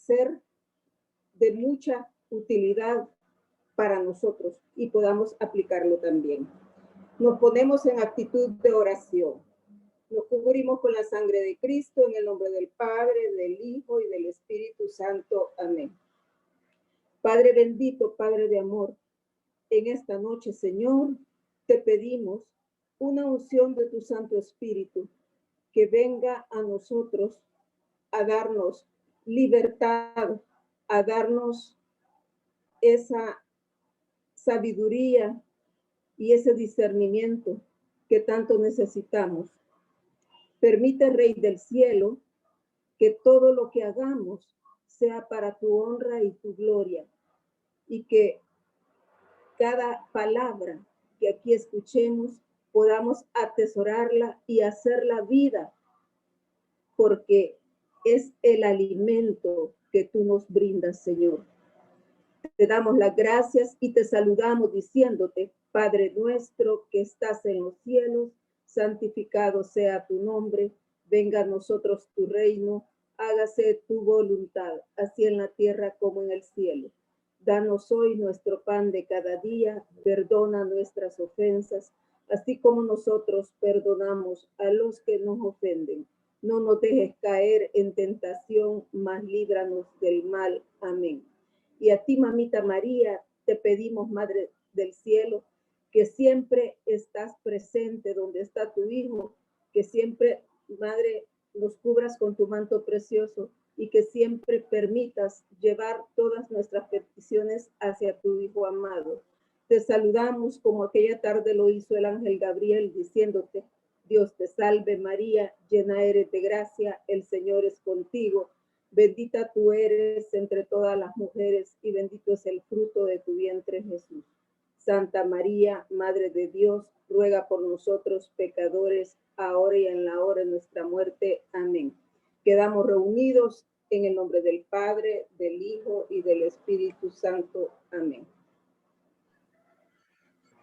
ser de mucha utilidad para nosotros y podamos aplicarlo también. Nos ponemos en actitud de oración. Nos cubrimos con la sangre de Cristo en el nombre del Padre, del Hijo y del Espíritu Santo. Amén. Padre bendito, Padre de amor, en esta noche, Señor, te pedimos una unción de tu Santo Espíritu que venga a nosotros a darnos libertad, a darnos esa sabiduría y ese discernimiento que tanto necesitamos. Permite, Rey del cielo, que todo lo que hagamos sea para tu honra y tu gloria, y que cada palabra que aquí escuchemos podamos atesorarla y hacerla vida, porque es el alimento que tú nos brindas, Señor. Te damos las gracias y te saludamos diciéndote: Padre nuestro que estás en los cielos, santificado sea tu nombre, venga a nosotros tu reino, hágase tu voluntad, así en la tierra como en el cielo. Danos hoy nuestro pan de cada día, perdona nuestras ofensas, así como nosotros perdonamos a los que nos ofenden. No nos dejes caer en tentación, mas líbranos del mal. Amén. Y a ti, mamita María, te pedimos, Madre del cielo, que siempre estás presente donde está tu Hijo, que siempre, Madre, nos cubras con tu manto precioso y que siempre permitas llevar todas nuestras peticiones hacia tu Hijo amado. Te saludamos como aquella tarde lo hizo el ángel Gabriel, diciéndote: Dios te salve María, llena eres de gracia, el Señor es contigo. Bendita tú eres entre todas las mujeres y bendito es el fruto de tu vientre, Jesús. Santa María, Madre de Dios, ruega por nosotros pecadores, ahora y en la hora de nuestra muerte. Amén. Quedamos reunidos en el nombre del Padre, del Hijo y del Espíritu Santo. Amén.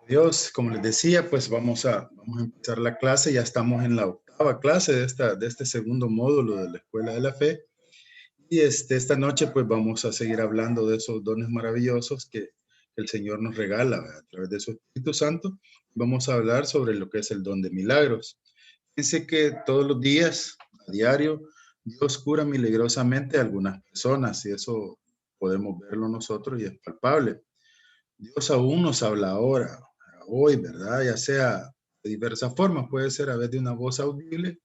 Dios, como les decía, pues vamos a empezar la clase. Ya estamos en la octava clase de este segundo módulo de la Escuela de la Fe. Y esta noche pues vamos a seguir hablando de esos dones maravillosos que el Señor nos regala a través de su Espíritu Santo. Vamos a hablar sobre lo que es el don de milagros. Fíjense que todos los días, a diario, Dios cura milagrosamente a algunas personas y eso podemos verlo nosotros y es palpable. Dios aún nos habla ahora, hoy, ¿verdad? Ya sea de diversas formas. Puede ser a través de una voz audible,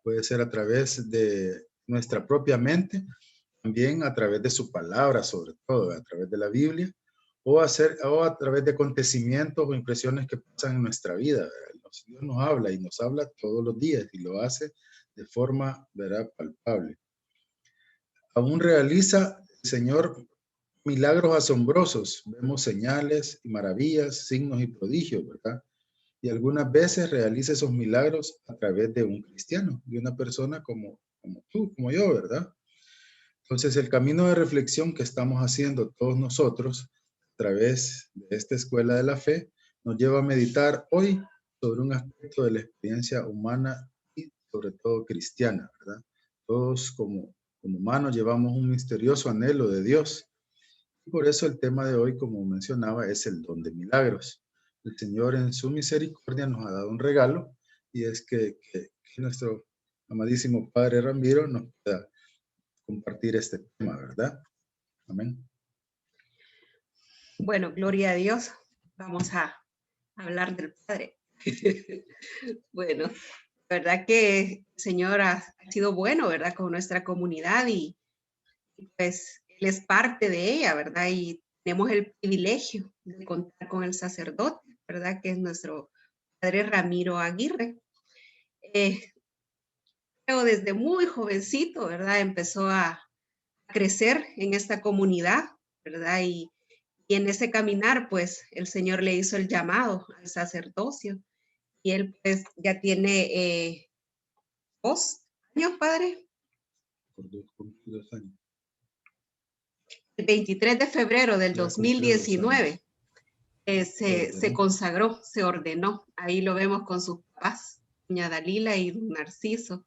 puede ser a través de nuestra propia mente, también a través de su palabra, sobre todo a través de la Biblia, o a través de acontecimientos o impresiones que pasan en nuestra vida, ¿verdad? Dios nos habla y nos habla todos los días y lo hace de forma, ¿verdad?, palpable. Aún realiza el Señor milagros asombrosos. Vemos señales y maravillas, signos y prodigios, ¿verdad? Y algunas veces realiza esos milagros a través de un cristiano, de una persona como tú, como yo, ¿verdad? Entonces, el camino de reflexión que estamos haciendo todos nosotros a través de esta escuela de la fe nos lleva a meditar hoy sobre un aspecto de la experiencia humana y sobre todo cristiana, ¿verdad? Todos como humanos llevamos un misterioso anhelo de Dios. Y por eso el tema de hoy, como mencionaba, es el don de milagros. El Señor en su misericordia nos ha dado un regalo y es que nuestro amadísimo Padre Ramiro nos pueda compartir este tema, ¿verdad? Amén. Bueno, gloria a Dios. Vamos a hablar del Padre. Bueno, verdad que el Señor ha sido bueno, ¿verdad? Con nuestra comunidad y pues Él es parte de ella, ¿verdad? Y tenemos el privilegio de contar con el sacerdote, ¿verdad? Que es nuestro Padre Ramiro Aguirre. Creo desde muy jovencito, ¿verdad? Empezó a crecer en esta comunidad, ¿verdad? Y en ese caminar, pues, el Señor le hizo el llamado al sacerdocio. Y él, pues, ya tiene 2 años, padre. Por 2 años. El 23 de febrero del 2019 se consagró, se ordenó. Ahí lo vemos con sus papás, doña Dalila y don Narciso.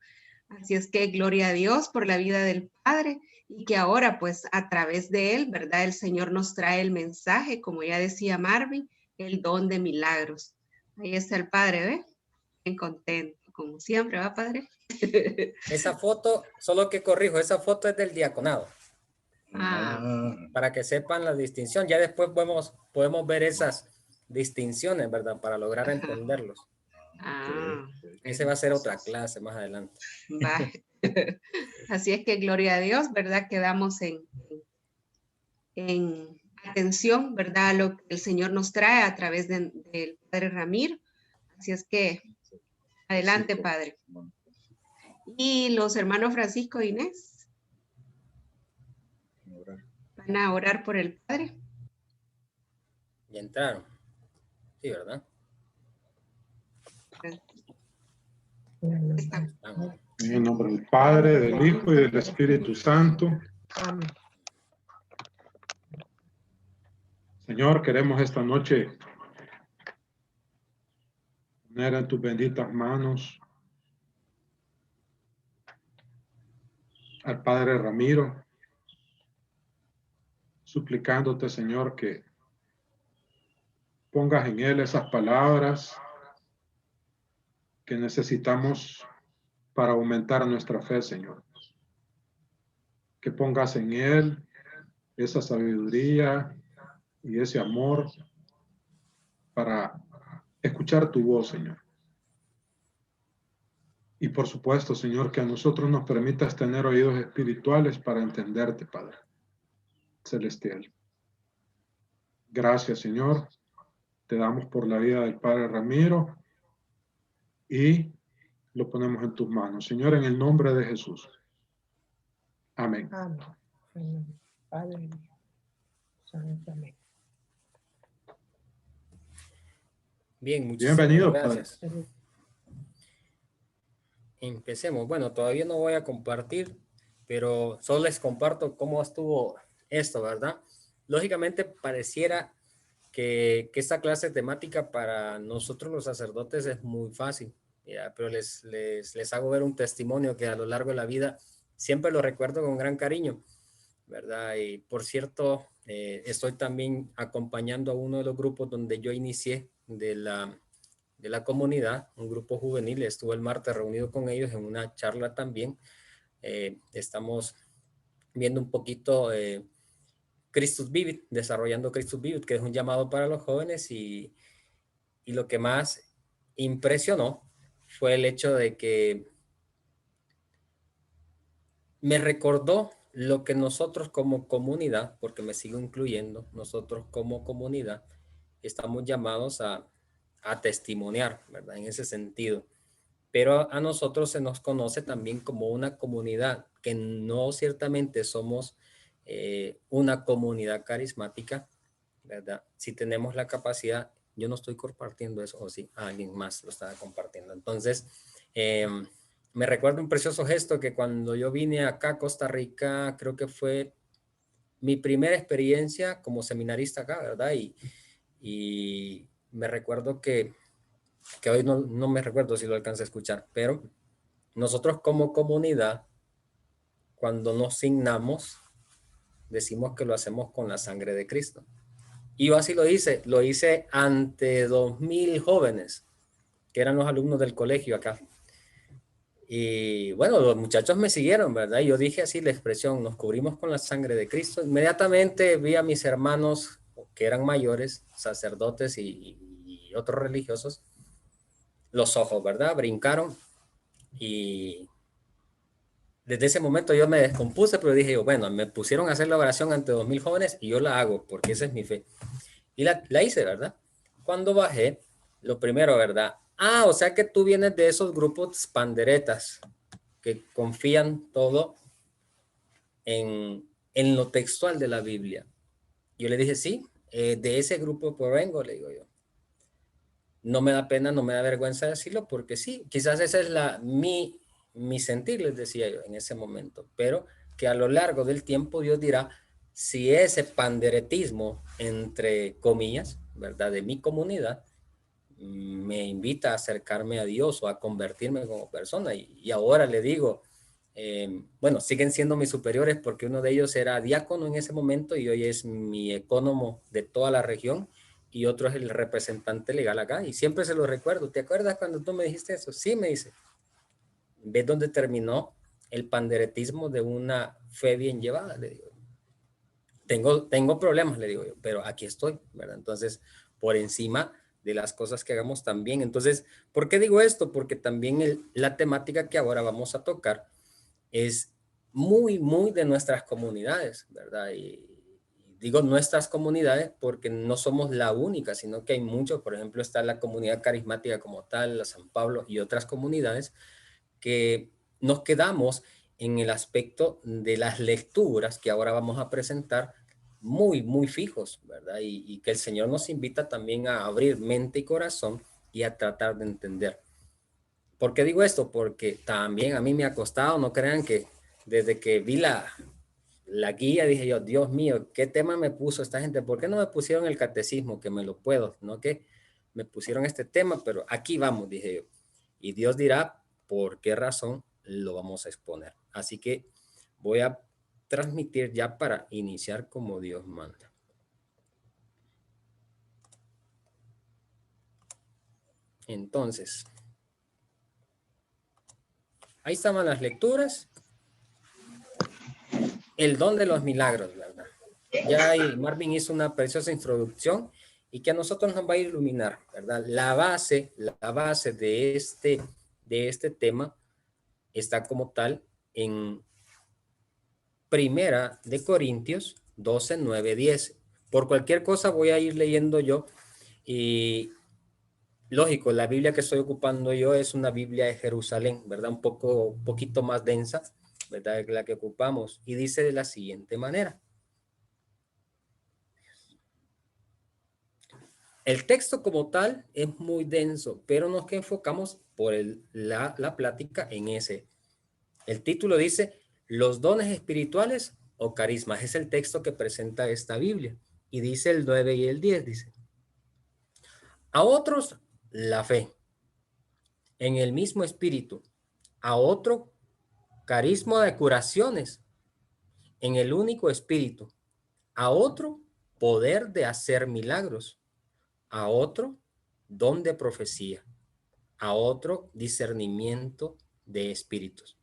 Así es que gloria a Dios por la vida del Padre y que ahora pues a través de él, ¿verdad? El Señor nos trae el mensaje, como ya decía Marvin, el don de milagros. Ahí está el Padre, ¿ve? Bien contento, como siempre, ¿va, Padre? Esa foto, solo que corrijo, esa foto es del diaconado. Para que sepan la distinción. Ya después podemos ver esas distinciones, ¿verdad? Para lograr entenderlos. Ese va a ser otra clase más adelante. Va. Así es que gloria a Dios, ¿verdad? Quedamos en atención, ¿verdad? A lo que el Señor nos trae a través del Padre Ramiro. Así es que adelante, Padre. Y los hermanos Francisco e Inés van a orar por el Padre. Ya entraron. Sí, ¿verdad? En el nombre del Padre, del Hijo y del Espíritu Santo. Amén. Señor, queremos esta noche poner en tus benditas manos al Padre Ramiro, suplicándote, Señor, que pongas en él esas palabras que necesitamos para aumentar nuestra fe, Señor. Que pongas en él esa sabiduría y ese amor para escuchar tu voz, Señor. Y por supuesto, Señor, que a nosotros nos permitas tener oídos espirituales para entenderte, Padre Celestial. Gracias, Señor. Te damos por la vida del Padre Ramiro y lo ponemos en tus manos, Señor, en el nombre de Jesús. Amén. Amén. Padre, Santo, amén. Bien, muchísimas Bienvenido, gracias. Padre. Empecemos. Bueno, todavía no voy a compartir, pero solo les comparto cómo estuvo esto, ¿verdad? Lógicamente pareciera que esta clase temática para nosotros los sacerdotes es muy fácil, ¿ya? Pero les hago ver un testimonio que a lo largo de la vida siempre lo recuerdo con gran cariño, ¿verdad? Y por cierto, estoy también acompañando a uno de los grupos donde yo inicié de la comunidad, un grupo juvenil. Estuve el martes reunido con ellos en una charla también. Estamos viendo un poquito Christus Vivit, desarrollando Christus Vivit, que es un llamado para los jóvenes, y lo que más impresionó fue el hecho de que me recordó lo que nosotros como comunidad, porque me sigo incluyendo, nosotros como comunidad estamos llamados a testimoniar, ¿verdad? En ese sentido. Pero a nosotros se nos conoce también como una comunidad, que no ciertamente somos una comunidad carismática, ¿verdad? Si tenemos la capacidad, yo no estoy compartiendo eso, o sí, alguien más lo estaba compartiendo. Entonces, me recuerdo un precioso gesto que cuando yo vine acá a Costa Rica, creo que fue mi primera experiencia como seminarista acá, ¿verdad? Y me recuerdo que hoy no me recuerdo si lo alcancé a escuchar, pero nosotros como comunidad, cuando nos signamos, decimos que lo hacemos con la sangre de Cristo. Y yo así lo hice ante 2,000 jóvenes, que eran los alumnos del colegio acá. Y bueno, los muchachos me siguieron, ¿verdad? Y yo dije así la expresión, nos cubrimos con la sangre de Cristo. Inmediatamente vi a mis hermanos que eran mayores, sacerdotes y otros religiosos, los ojos, ¿verdad? Brincaron, y desde ese momento yo me descompuse, pero dije yo, bueno, me pusieron a hacer la oración ante 2,000 jóvenes y yo la hago porque esa es mi fe. Y la hice, ¿verdad? Cuando bajé, lo primero, ¿verdad? O sea que tú vienes de esos grupos panderetas que confían todo en lo textual de la Biblia. Yo le dije, sí, de ese grupo provengo, le digo yo. No me da pena, no me da vergüenza decirlo, porque sí, quizás esa es mi sentir, les decía yo en ese momento, pero que a lo largo del tiempo Dios dirá si ese panderetismo, entre comillas, ¿verdad?, de mi comunidad, me invita a acercarme a Dios o a convertirme como persona. Y ahora le digo, bueno, siguen siendo mis superiores porque uno de ellos era diácono en ese momento y hoy es mi ecónomo de toda la región y otro es el representante legal acá. Y siempre se lo recuerdo. ¿Te acuerdas cuando tú me dijiste eso? Sí, me dice. ¿Ves dónde terminó el panderetismo de una fe bien llevada? Le digo. Tengo problemas, le digo yo, pero aquí estoy, ¿verdad? Entonces, por encima de las cosas que hagamos también. Entonces, ¿por qué digo esto? Porque también la temática que ahora vamos a tocar es muy, muy de nuestras comunidades, ¿verdad? Y digo nuestras comunidades porque no somos la única, sino que hay muchos, por ejemplo, está la comunidad carismática como tal, la San Pablo y otras comunidades que nos quedamos en el aspecto de las lecturas que ahora vamos a presentar muy, muy fijos, ¿verdad? Y que el Señor nos invita también a abrir mente y corazón y a tratar de entender. ¿Por qué digo esto? Porque también a mí me ha costado, no crean que desde que vi la guía dije yo, Dios mío, ¿qué tema me puso esta gente? ¿Por qué no me pusieron el catecismo? Que me lo puedo, ¿no? Que me pusieron este tema, pero aquí vamos, dije yo. Y Dios dirá por qué razón lo vamos a exponer. Así que voy a transmitir ya para iniciar como Dios manda. Entonces, ahí estaban las lecturas. El don de los milagros, ¿verdad? Ya Marvin hizo una preciosa introducción y que a nosotros nos va a iluminar, ¿verdad? La base de este tema está como tal en Primera de Corintios 12, 9, 10. Por cualquier cosa voy a ir leyendo yo y lógico, la Biblia que estoy ocupando yo es una Biblia de Jerusalén, ¿verdad? Un poquito más densa, ¿verdad? La que ocupamos y dice de la siguiente manera. El texto como tal es muy denso, pero nos que enfocamos por la plática en ese. El título dice, los dones espirituales o carismas. Es el texto que presenta esta Biblia. Y dice el 9 y el 10, dice. A otros, la fe. En el mismo espíritu. A otro, carisma de curaciones. En el único espíritu. A otro, poder de hacer milagros. A otro, don de profecía, a otro, discernimiento de espíritus,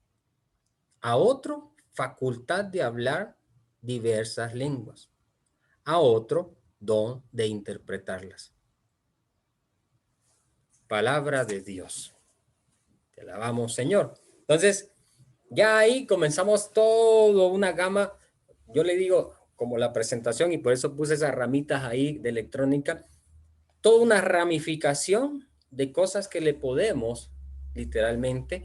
a otro, facultad de hablar diversas lenguas, a otro, don de interpretarlas. Palabra de Dios. Te alabamos, Señor. Entonces, ya ahí comenzamos toda una gama, yo le digo como la presentación y por eso puse esas ramitas ahí de electrónica, toda una ramificación de cosas que le podemos literalmente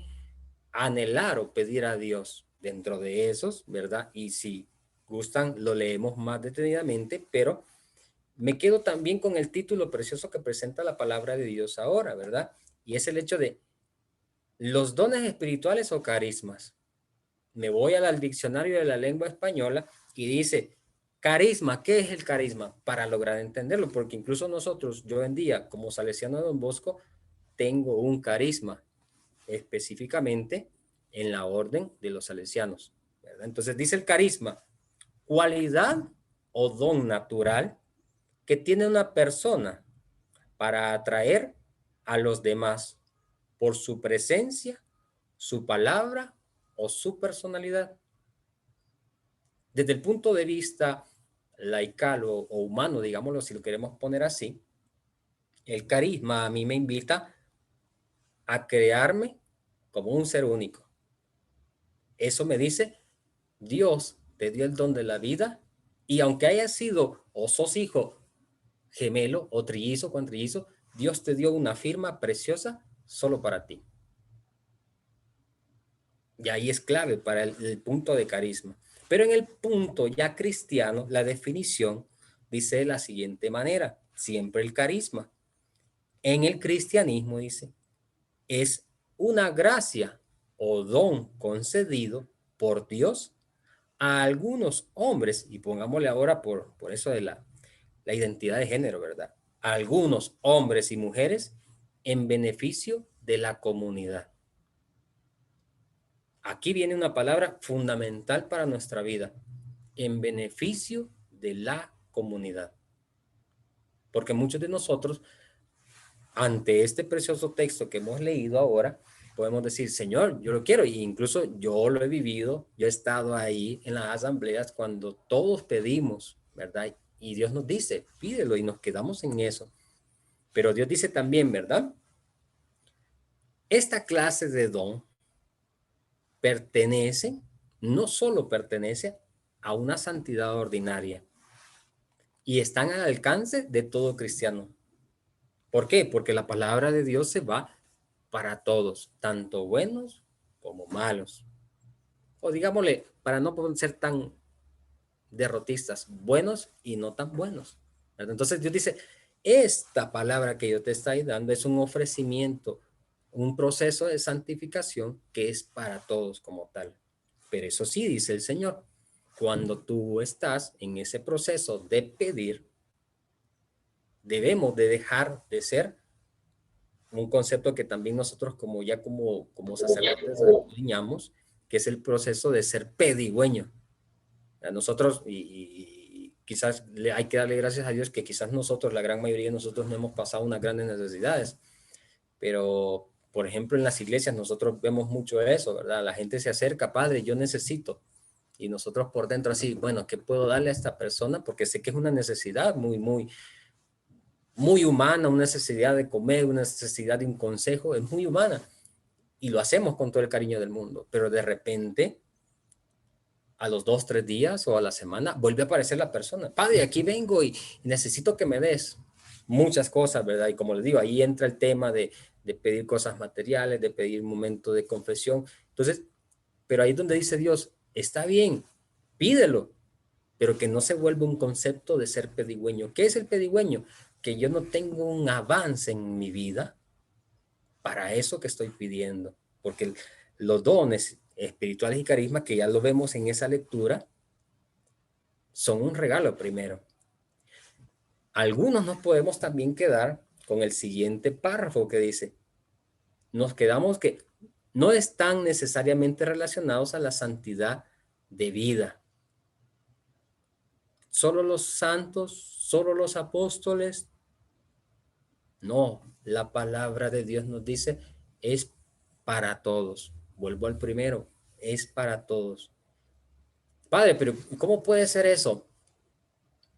anhelar o pedir a Dios dentro de esos, ¿verdad? Y si gustan, lo leemos más detenidamente, pero me quedo también con el título precioso que presenta la palabra de Dios ahora, ¿verdad? Y es el hecho de los dones espirituales o carismas. Me voy al diccionario de la lengua española y dice, carisma, ¿qué es el carisma? Para lograr entenderlo, porque incluso nosotros, yo en día, como salesiano de Don Bosco, tengo un carisma, específicamente en la orden de los salesianos, ¿verdad? Entonces dice el carisma, cualidad o don natural que tiene una persona para atraer a los demás por su presencia, su palabra o su personalidad. Desde el punto de vista laical o humano, digámoslo, si lo queremos poner así, el carisma a mí me invita a crearme como un ser único. Eso me dice, Dios te dio el don de la vida y aunque hayas sido o sos hijo gemelo o trillizo, cuantrillizo, Dios te dio una firma preciosa solo para ti. Y ahí es clave para el punto de carisma. Pero en el punto ya cristiano, la definición dice de la siguiente manera, siempre el carisma. En el cristianismo dice, es una gracia o don concedido por Dios a algunos hombres, y pongámosle ahora por eso de la identidad de género, ¿verdad? a algunos hombres y mujeres en beneficio de la comunidad. Aquí viene una palabra fundamental para nuestra vida, en beneficio de la comunidad. Porque muchos de nosotros, ante este precioso texto que hemos leído ahora, podemos decir, Señor, yo lo quiero, e incluso yo lo he vivido, yo he estado ahí en las asambleas cuando todos pedimos, ¿verdad? Y Dios nos dice, pídelo, y nos quedamos en eso. Pero Dios dice también, ¿verdad? Esta clase de don pertenece, no solo pertenece a una santidad ordinaria, y están al alcance de todo cristiano. ¿Por qué? Porque la palabra de Dios se va para todos, tanto buenos como malos. O digámosle, para no ser tan derrotistas, buenos y no tan buenos. Entonces Dios dice, esta palabra que yo te estoy dando es un ofrecimiento, un proceso de santificación que es para todos como tal. Pero eso sí, dice el Señor, cuando tú estás en ese proceso de pedir, debemos de dejar de ser un concepto que también nosotros como sacerdotes enseñamos, que es el proceso de ser pedigüeño. A nosotros, y quizás hay que darle gracias a Dios que quizás nosotros, la gran mayoría de nosotros no hemos pasado unas grandes necesidades, pero por ejemplo en las iglesias nosotros vemos mucho eso, ¿verdad? La gente se acerca, Padre, yo necesito, y nosotros por dentro así, bueno, ¿qué puedo darle a esta persona? Porque sé que es una necesidad muy humana, una necesidad de comer, una necesidad de un consejo, es muy humana, y lo hacemos con todo el cariño del mundo, pero de repente, a los 2, 3 días o a la semana, vuelve a aparecer la persona. Padre, aquí vengo y necesito que me des muchas cosas, ¿verdad? Y como les digo, ahí entra el tema de pedir cosas materiales, de pedir un momento de confesión. Entonces, pero ahí es donde dice Dios, está bien, pídelo, pero que no se vuelva un concepto de ser pedigüeño. ¿Qué es el pedigüeño? Que yo no tengo un avance en mi vida para eso que estoy pidiendo, porque los dones espirituales y carismas, que ya lo vemos en esa lectura, son un regalo primero. Algunos nos podemos también quedar con el siguiente párrafo que dice, nos quedamos que no están necesariamente relacionados a la santidad de vida. ¿Solo los santos? ¿Solo los apóstoles? No, la palabra de Dios nos dice, es para todos. Vuelvo al primero, es para todos. Padre, pero ¿cómo puede ser eso?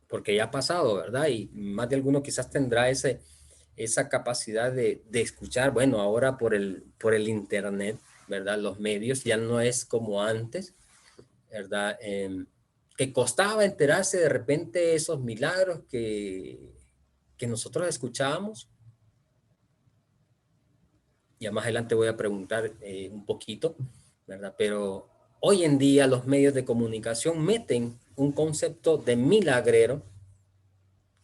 Porque ya ha pasado, ¿verdad? Y más de alguno quizás tendrá esa capacidad de escuchar, bueno, ahora por el internet, ¿verdad? Los medios ya no es como antes, ¿verdad? Que costaba enterarse de repente esos milagros que nosotros escuchábamos. Ya más adelante voy a preguntar un poquito, ¿verdad? Pero hoy en día los medios de comunicación meten un concepto de milagrero,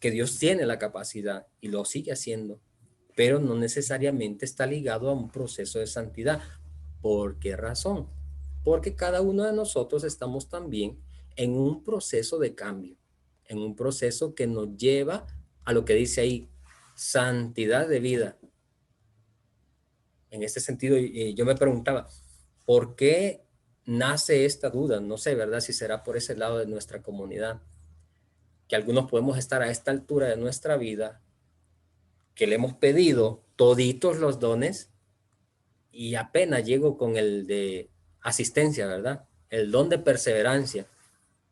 que Dios tiene la capacidad y lo sigue haciendo, pero no necesariamente está ligado a un proceso de santidad. ¿Por qué razón? Porque cada uno de nosotros estamos también en un proceso de cambio, en un proceso que nos lleva a lo que dice ahí, santidad de vida. En este sentido, yo me preguntaba, ¿por qué nace esta duda? No sé, ¿verdad? Si será por ese lado de nuestra comunidad, que algunos podemos estar a esta altura de nuestra vida, que le hemos pedido toditos los dones y apenas llego con el de asistencia, ¿verdad? El don de perseverancia.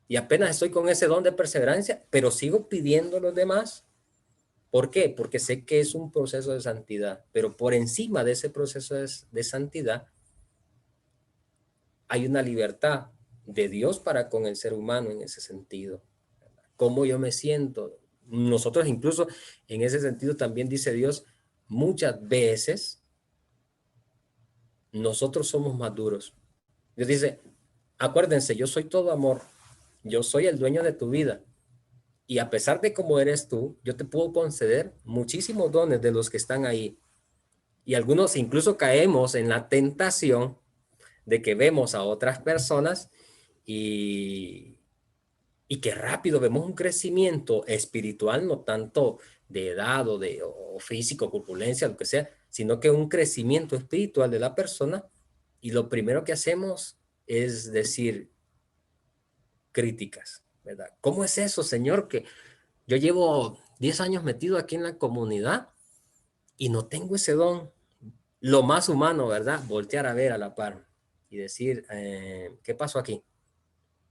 Y apenas estoy con ese don de perseverancia, pero sigo pidiendo los demás. ¿Por qué? Porque sé que es un proceso de santidad, pero por encima de ese proceso de santidad hay una libertad de Dios para con el ser humano en ese sentido. ¿Cómo yo me siento? Nosotros incluso en ese sentido también dice Dios, muchas veces nosotros somos más duros. Dios dice, acuérdense, yo soy todo amor, yo soy el dueño de tu vida. Y a pesar de cómo eres tú, yo te puedo conceder muchísimos dones de los que están ahí. Y algunos incluso caemos en la tentación de que vemos a otras personas y y que rápido vemos un crecimiento espiritual, no tanto de edad o físico, corpulencia, lo que sea, sino que un crecimiento espiritual de la persona, y lo primero que hacemos es decir críticas, ¿verdad? ¿Cómo es eso, Señor? Que yo llevo 10 años metido aquí en la comunidad y no tengo ese don. Lo más humano, ¿verdad? Voltear a ver a la par y decir, ¿qué pasó aquí?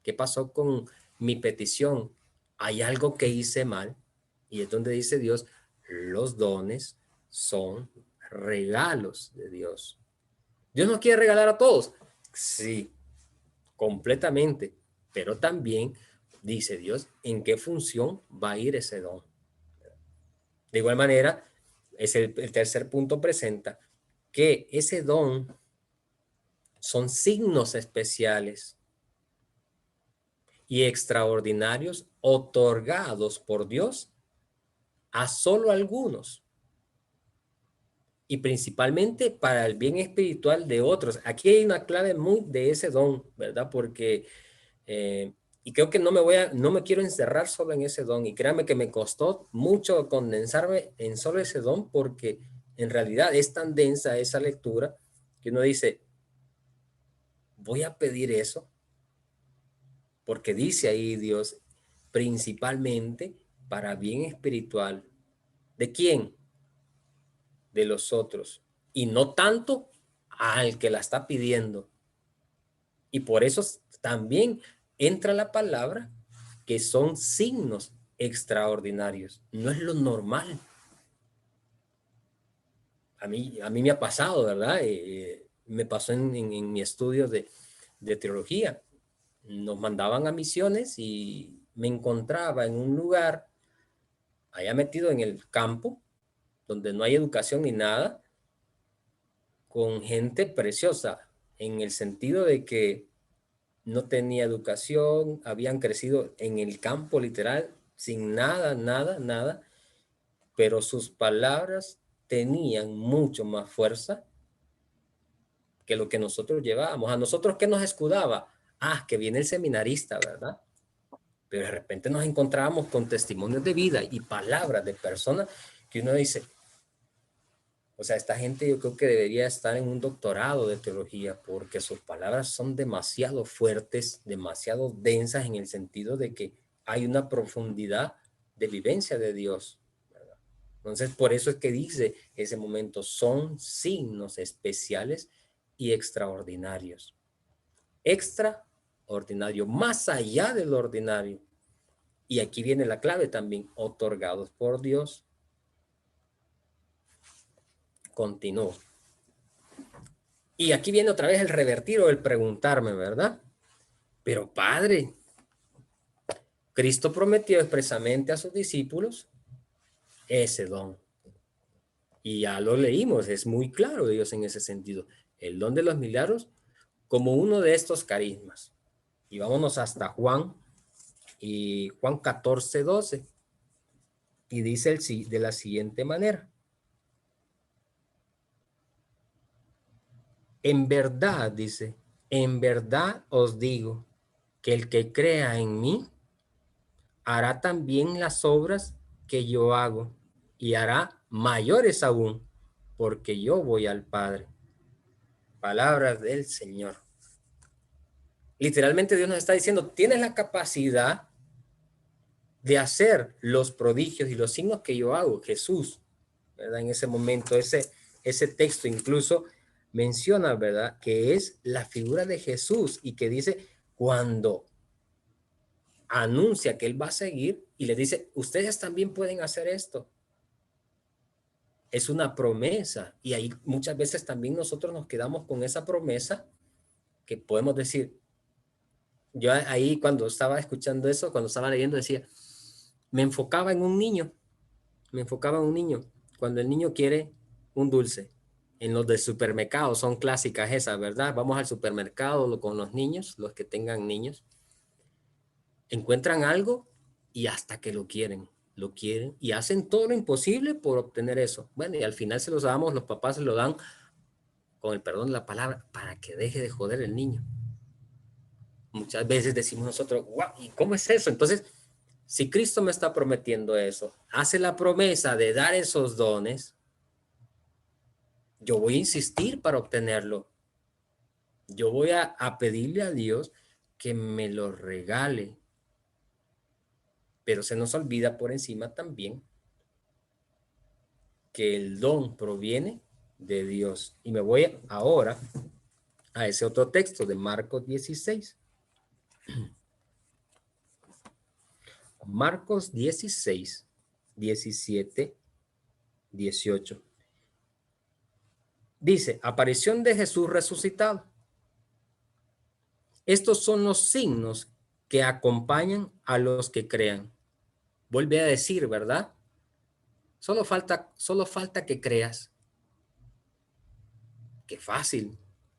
¿Qué pasó con mi petición? ¿Hay algo que hice mal? Y es donde dice Dios, los dones son regalos de Dios. ¿Dios nos quiere regalar a todos? Sí, completamente. Pero también dice Dios en qué función va a ir ese don. De igual manera, el tercer punto presenta que ese don son signos especiales y extraordinarios otorgados por Dios a solo algunos y principalmente para el bien espiritual de otros. Aquí hay una clave muy de ese don, ¿verdad? Porque, y creo que no me quiero encerrar solo en ese don, y créanme que me costó mucho condensarme en solo ese don, porque en realidad es tan densa esa lectura que uno dice, voy a pedir eso, porque dice ahí Dios, principalmente para bien espiritual. ¿De quién? De los otros. Y no tanto al que la está pidiendo. Y por eso también entra la palabra que son signos extraordinarios. No es lo normal. A mí me ha pasado, ¿verdad? Me pasó en mi estudio de teología. Nos mandaban a misiones y me encontraba en un lugar allá metido en el campo, donde no hay educación ni nada, con gente preciosa, en el sentido de que no tenía educación, habían crecido en el campo literal, sin nada, nada, pero sus palabras tenían mucho más fuerza que lo que nosotros llevábamos. ¿A nosotros qué nos escudaba? Ah, que viene el seminarista, ¿verdad? Pero de repente nos encontrábamos con testimonios de vida y palabras de personas que uno dice, o sea, esta gente yo creo que debería estar en un doctorado de teología, porque sus palabras son demasiado fuertes, demasiado densas, en el sentido de que hay una profundidad de vivencia de Dios, ¿verdad? Entonces, por eso es que dice ese momento, son signos especiales y extraordinarios. Extraordinario, más allá del ordinario. Y aquí viene la clave también, otorgados por Dios. Continúo. Y aquí viene otra vez el revertir o el preguntarme, ¿verdad? Pero Padre, Cristo prometió expresamente a sus discípulos ese don. Y ya lo leímos, es muy claro Dios en ese sentido. El don de los milagros como uno de estos carismas. Y vámonos hasta Juan, y Juan 14:12. Y dice de la siguiente manera. En verdad, dice, en verdad os digo que el que crea en mí hará también las obras que yo hago y hará mayores aún, porque yo voy al Padre. Palabras del Señor. Literalmente Dios nos está diciendo, tienes la capacidad de hacer los prodigios y los signos que yo hago, Jesús, ¿verdad? En ese momento, ese texto incluso menciona, ¿verdad?, que es la figura de Jesús y que dice, cuando anuncia que él va a seguir y le dice, ustedes también pueden hacer esto. Es una promesa y ahí muchas veces también nosotros nos quedamos con esa promesa que podemos decir, yo ahí cuando estaba escuchando eso, cuando estaba leyendo decía, me enfocaba en un niño, cuando el niño quiere un dulce. En los de supermercado son clásicas esas, ¿verdad? Vamos al supermercado con los niños, los que tengan niños, encuentran algo y hasta que lo quieren y hacen todo lo imposible por obtener eso. Bueno, y al final se los damos, los papás se lo dan, con el perdón de la palabra, para que deje de joder el niño. Muchas veces decimos nosotros, wow, ¿y cómo es eso? Entonces, si Cristo me está prometiendo eso, hace la promesa de dar esos dones, yo voy a insistir para obtenerlo. Yo voy a pedirle a Dios que me lo regale. Pero se nos olvida por encima también que el don proviene de Dios. Y me voy ahora a ese otro texto de Marcos 16. Marcos 16, 17, 18. Dice, aparición de Jesús resucitado. Estos son los signos que acompañan a los que crean. Vuelve a decir, ¿verdad? Solo falta que creas. Qué fácil,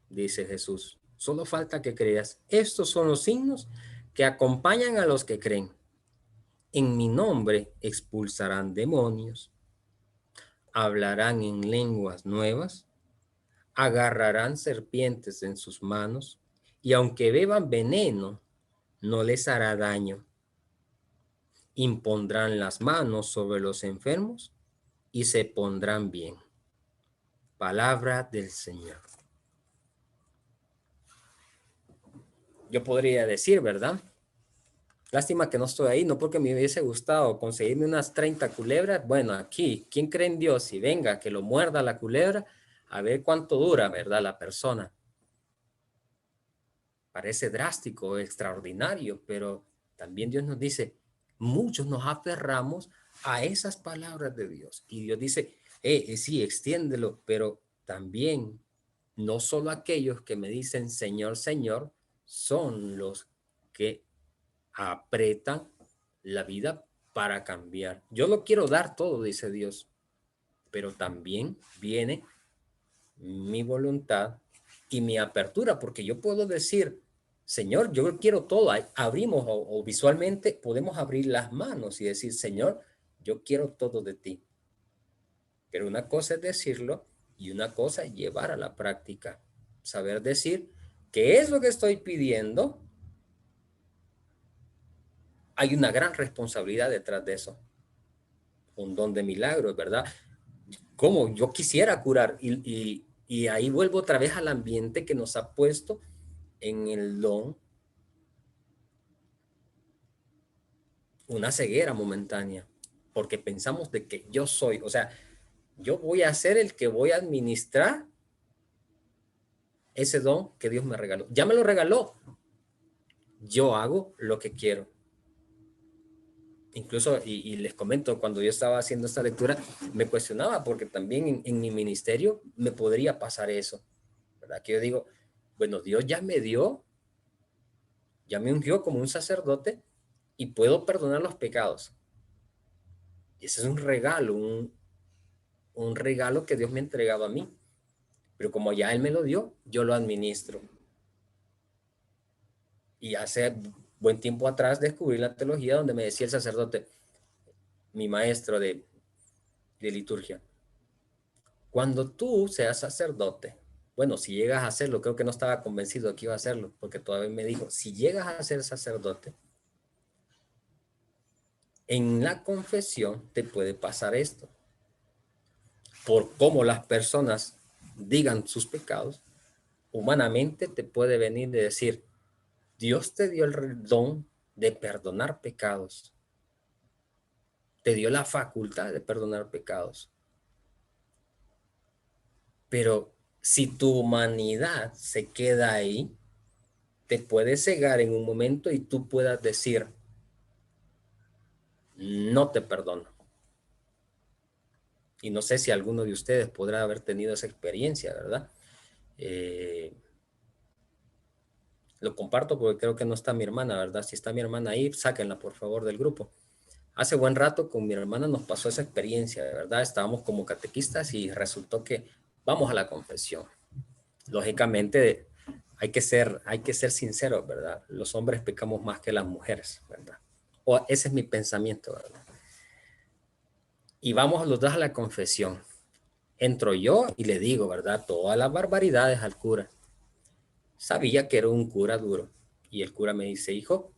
dice Jesús. Solo falta que creas. Estos son los signos que acompañan a los que creen. En mi nombre expulsarán demonios, hablarán en lenguas nuevas, agarrarán serpientes en sus manos, y aunque beban veneno, no les hará daño. Impondrán las manos sobre los enfermos y se pondrán bien. Palabra del Señor. Yo podría decir, ¿verdad? Lástima que no estoy ahí, no porque me hubiese gustado conseguirme unas 30 culebras. Bueno, aquí, ¿quién cree en Dios? Y venga, que lo muerda la culebra, a ver cuánto dura, ¿verdad? La persona. Parece drástico, extraordinario, pero también Dios nos dice, muchos nos aferramos a esas palabras de Dios. Y Dios dice, sí, extiéndelo, pero también no solo aquellos que me dicen Señor, Señor, son los que apretan la vida para cambiar. Yo lo quiero dar todo, dice Dios, pero también viene mi voluntad y mi apertura, porque yo puedo decir, Señor, yo quiero todo. Abrimos o visualmente podemos abrir las manos y decir, Señor, yo quiero todo de ti. Pero una cosa es decirlo y una cosa es llevar a la práctica. Saber decir, ¿qué es lo que estoy pidiendo? Hay una gran responsabilidad detrás de eso. Un don de milagros, ¿verdad? Como yo quisiera curar. Y ahí vuelvo otra vez al ambiente que nos ha puesto en el don una ceguera momentánea. Porque pensamos de que yo soy, o sea, yo voy a ser el que voy a administrar ese don que Dios me regaló. Ya me lo regaló. Yo hago lo que quiero. Incluso, y les comento, cuando yo estaba haciendo esta lectura, me cuestionaba porque también en mi ministerio me podría pasar eso, ¿verdad? Que yo digo, bueno, Dios ya me dio, ya me ungió como un sacerdote y puedo perdonar los pecados. Y ese es un regalo, un regalo que Dios me ha entregado a mí. Pero como ya Él me lo dio, yo lo administro. Y hace buen tiempo atrás descubrí la teología donde me decía el sacerdote, mi maestro de liturgia, cuando tú seas sacerdote, bueno, si llegas a hacerlo, creo que no estaba convencido de que iba a hacerlo, porque todavía me dijo, si llegas a ser sacerdote, en la confesión te puede pasar esto. Por cómo las personas digan sus pecados, humanamente te puede venir de decir, Dios te dio el don de perdonar pecados. Te dio la facultad de perdonar pecados. Pero si tu humanidad se queda ahí, te puede cegar en un momento y tú puedas decir, no te perdono. Y no sé si alguno de ustedes podrá haber tenido esa experiencia, ¿verdad? Lo comparto porque creo que no está mi hermana, ¿verdad? Si está mi hermana ahí, sáquenla por favor del grupo. Hace buen rato con mi hermana nos pasó esa experiencia, de verdad. Estábamos como catequistas y resultó que vamos a la confesión. Lógicamente hay que ser sinceros, ¿verdad? Los hombres pecamos más que las mujeres, ¿verdad? O ese es mi pensamiento, ¿verdad? Y vamos los dos a la confesión. Entro yo y le digo, ¿verdad? Todas las barbaridades al cura. Sabía que era un cura duro. Y el cura me dice, hijo,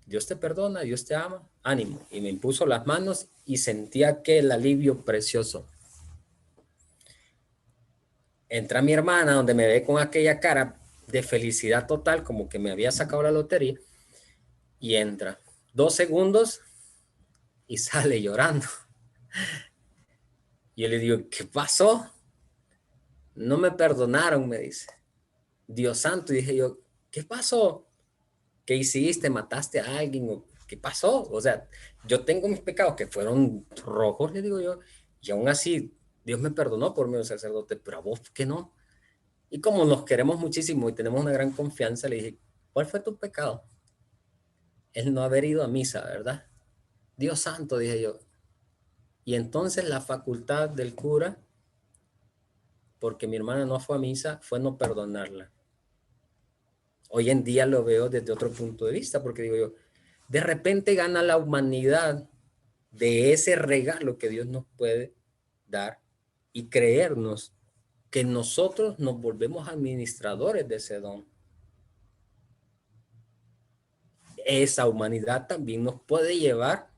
Dios te perdona, Dios te ama, ánimo. Y me impuso las manos y sentía aquel alivio precioso. Entra mi hermana, donde me ve con aquella cara de felicidad total, como que me había sacado la lotería, y entra 2 segundos y sale llorando. Y yo le digo, ¿qué pasó? No me perdonaron, me dice. Dios santo. Y dije yo, ¿qué pasó? ¿Qué hiciste? ¿Mataste a alguien? ¿O qué pasó? O sea, yo tengo mis pecados que fueron rojos, le digo yo, y aún así Dios me perdonó por medio del sacerdote, pero a vos, ¿por qué no? Y como nos queremos muchísimo y tenemos una gran confianza, le dije, ¿cuál fue tu pecado? El no haber ido a misa, ¿verdad? Dios santo, dije yo. Y entonces la facultad del cura, porque mi hermana no fue a misa, fue no perdonarla. Hoy en día lo veo desde otro punto de vista, porque digo yo, de repente gana la humanidad de ese regalo que Dios nos puede dar y creernos que nosotros nos volvemos administradores de ese don. Esa humanidad también nos puede llevar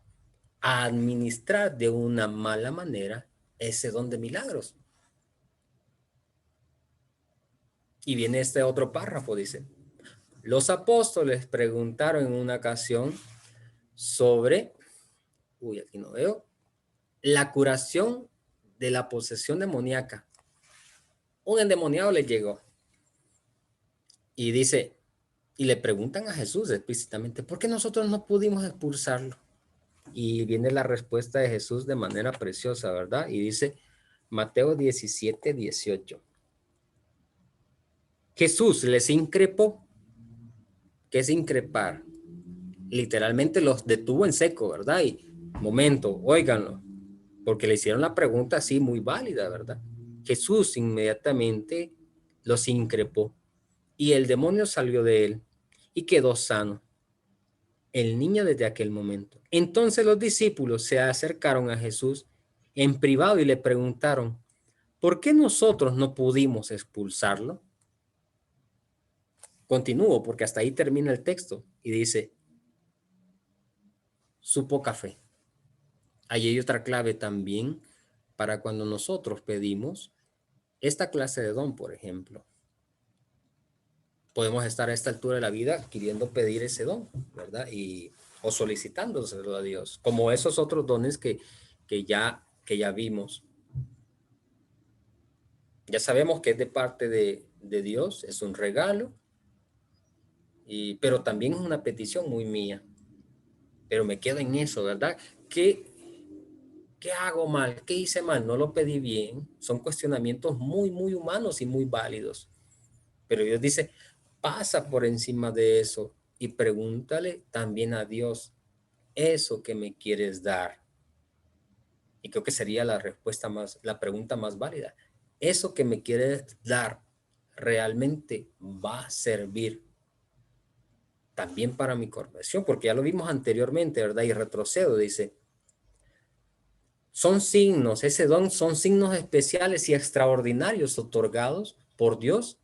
a administrar de una mala manera ese don de milagros. Y viene este otro párrafo, dice, los apóstoles preguntaron en una ocasión sobre, aquí no veo, la curación de la posesión demoníaca. Un endemoniado le llegó y dice, y le preguntan a Jesús explícitamente, ¿por qué nosotros no pudimos expulsarlo? Y viene la respuesta de Jesús de manera preciosa, ¿verdad? Y dice, Mateo 17, 18. Jesús les increpó. ¿Qué es increpar? Literalmente los detuvo en seco, ¿verdad? Y, momento, óiganlo, porque le hicieron la pregunta así muy válida, ¿verdad? Jesús inmediatamente los increpó y el demonio salió de él y quedó sano. El niño desde aquel momento. Entonces los discípulos se acercaron a Jesús en privado y le preguntaron, ¿por qué nosotros no pudimos expulsarlo? Continúo porque hasta ahí termina el texto y dice, su poca fe. Ahí hay otra clave también para cuando nosotros pedimos esta clase de don, por ejemplo. Podemos estar a esta altura de la vida queriendo pedir ese don, ¿verdad? O solicitándoselo a Dios, como esos otros dones que ya vimos. Ya sabemos que es de parte de Dios, es un regalo, pero también es una petición muy mía. Pero me quedo en eso, ¿verdad? ¿Qué hago mal? ¿Qué hice mal? No lo pedí bien. Son cuestionamientos muy, muy humanos y muy válidos. Pero Dios dice, pasa por encima de eso y pregúntale también a Dios eso que me quieres dar. Y creo que sería la pregunta más válida. Eso que me quieres dar realmente va a servir también para mi conversión, porque ya lo vimos anteriormente, ¿verdad? Y retrocedo, dice, son signos, ese don son signos especiales y extraordinarios otorgados por Dios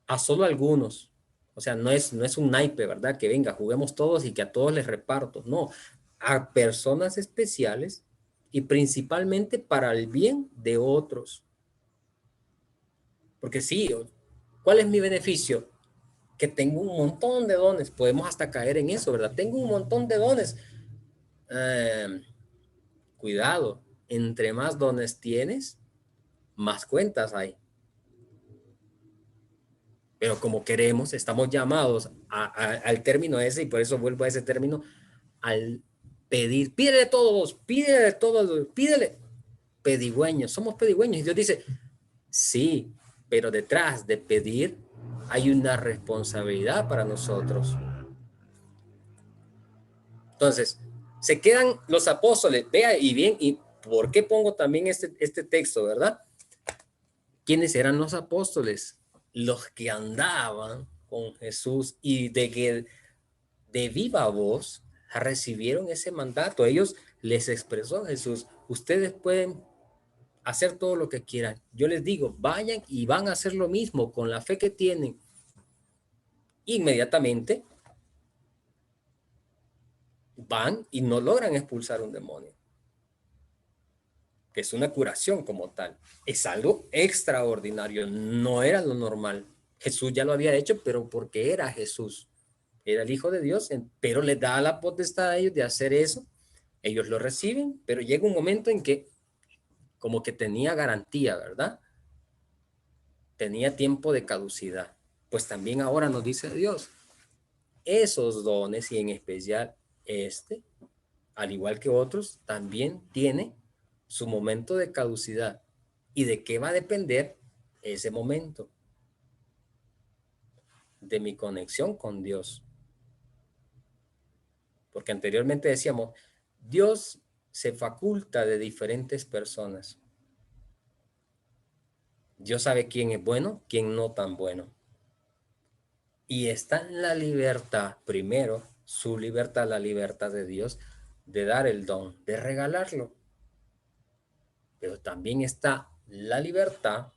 a solo algunos. O sea, no es un naipe, ¿verdad? Que venga, juguemos todos y que a todos les reparto. No, a personas especiales y principalmente para el bien de otros. Porque sí, ¿cuál es mi beneficio? Que tengo un montón de dones. Podemos hasta caer en eso, ¿verdad? Tengo un montón de dones. Cuidado, entre más dones tienes, más cuentas hay. Pero como queremos, estamos llamados al término ese, y por eso vuelvo a ese término, al pedir, pídele a todos, pídele, pedigüeños, somos pedigüeños. Y Dios dice, sí, pero detrás de pedir hay una responsabilidad para nosotros. Entonces, se quedan los apóstoles, vea y bien, y ¿por qué pongo también este texto, verdad? ¿Quiénes eran los apóstoles? Los que andaban con Jesús y de viva voz recibieron ese mandato. Ellos les expresó Jesús, ustedes pueden hacer todo lo que quieran. Yo les digo, vayan y van a hacer lo mismo con la fe que tienen. Inmediatamente van y no logran expulsar un demonio, que es una curación como tal. Es algo extraordinario, no era lo normal. Jesús ya lo había hecho, pero porque era Jesús. Era el Hijo de Dios, pero les da la potestad a ellos de hacer eso. Ellos lo reciben, pero llega un momento en que como que tenía garantía, ¿verdad? Tenía tiempo de caducidad. Pues también ahora nos dice Dios, esos dones y en especial este, al igual que otros, también tiene su momento de caducidad. ¿Y de qué va a depender ese momento? De mi conexión con Dios. Porque anteriormente decíamos, Dios se faculta de diferentes personas. Dios sabe quién es bueno, quién no tan bueno. Y está en la libertad, primero, su libertad, la libertad de Dios, de dar el don, de regalarlo. Pero también está la libertad,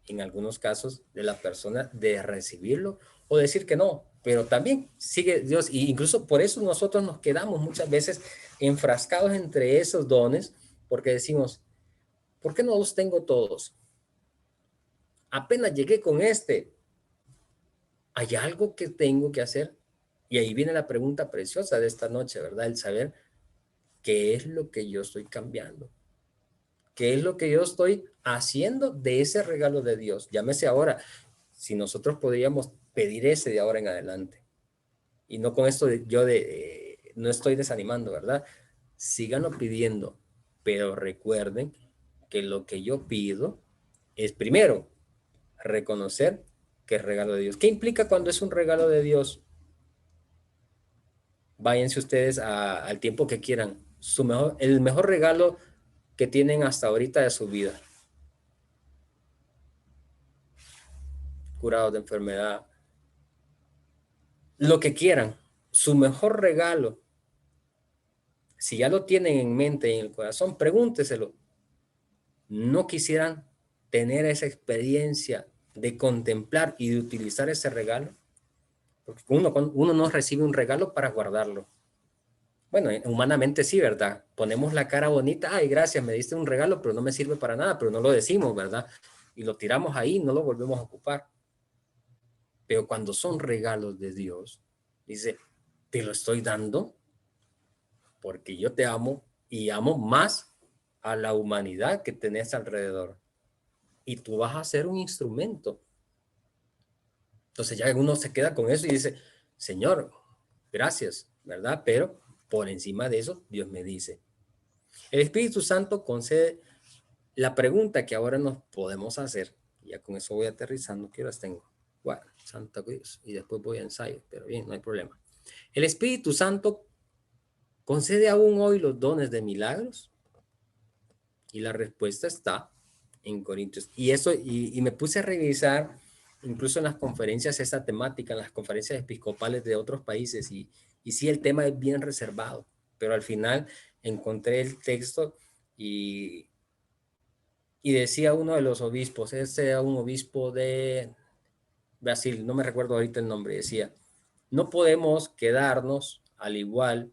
en algunos casos, de la persona de recibirlo o decir que no. Pero también sigue Dios, y incluso por eso nosotros nos quedamos muchas veces enfrascados entre esos dones, porque decimos, ¿por qué no los tengo todos? Apenas llegué con este. ¿Hay algo que tengo que hacer? Y ahí viene la pregunta preciosa de esta noche, ¿verdad? El saber qué es lo que yo estoy cambiando. ¿Qué es lo que yo estoy haciendo de ese regalo de Dios? Llámese ahora, si nosotros podríamos pedir ese de ahora en adelante. Y no con esto no estoy desanimando, ¿verdad? Síganlo pidiendo, pero recuerden que lo que yo pido es primero reconocer que es regalo de Dios. ¿Qué implica cuando es un regalo de Dios? Váyanse ustedes al tiempo que quieran. El mejor regalo que tienen hasta ahorita de su vida. Curados de enfermedad. Lo que quieran. Su mejor regalo. Si ya lo tienen en mente y en el corazón, pregúnteselo. ¿No quisieran tener esa experiencia de contemplar y de utilizar ese regalo? Porque uno no recibe un regalo para guardarlo. Bueno, humanamente sí, ¿verdad? Ponemos la cara bonita, ay, gracias, me diste un regalo, pero no me sirve para nada, pero no lo decimos, ¿verdad? Y lo tiramos ahí, no lo volvemos a ocupar. Pero cuando son regalos de Dios, dice, te lo estoy dando porque yo te amo y amo más a la humanidad que tenés alrededor. Y tú vas a ser un instrumento. Entonces ya uno se queda con eso y dice, Señor, gracias, ¿verdad? Pero por encima de eso, Dios me dice, el Espíritu Santo concede la pregunta que ahora nos podemos hacer. Ya con eso voy aterrizando. ¿Qué horas tengo? Bueno, Santa Cruz. Y después voy a ensayo, pero bien, no hay problema. El Espíritu Santo concede aún hoy los dones de milagros. Y la respuesta está en Corintios. Y eso, y me puse a revisar incluso en las conferencias esa temática, en las conferencias episcopales de otros países. Y sí, el tema es bien reservado. Pero al final encontré el texto y decía uno de los obispos, ese era un obispo de Brasil, no me recuerdo ahorita el nombre, decía, no podemos quedarnos al igual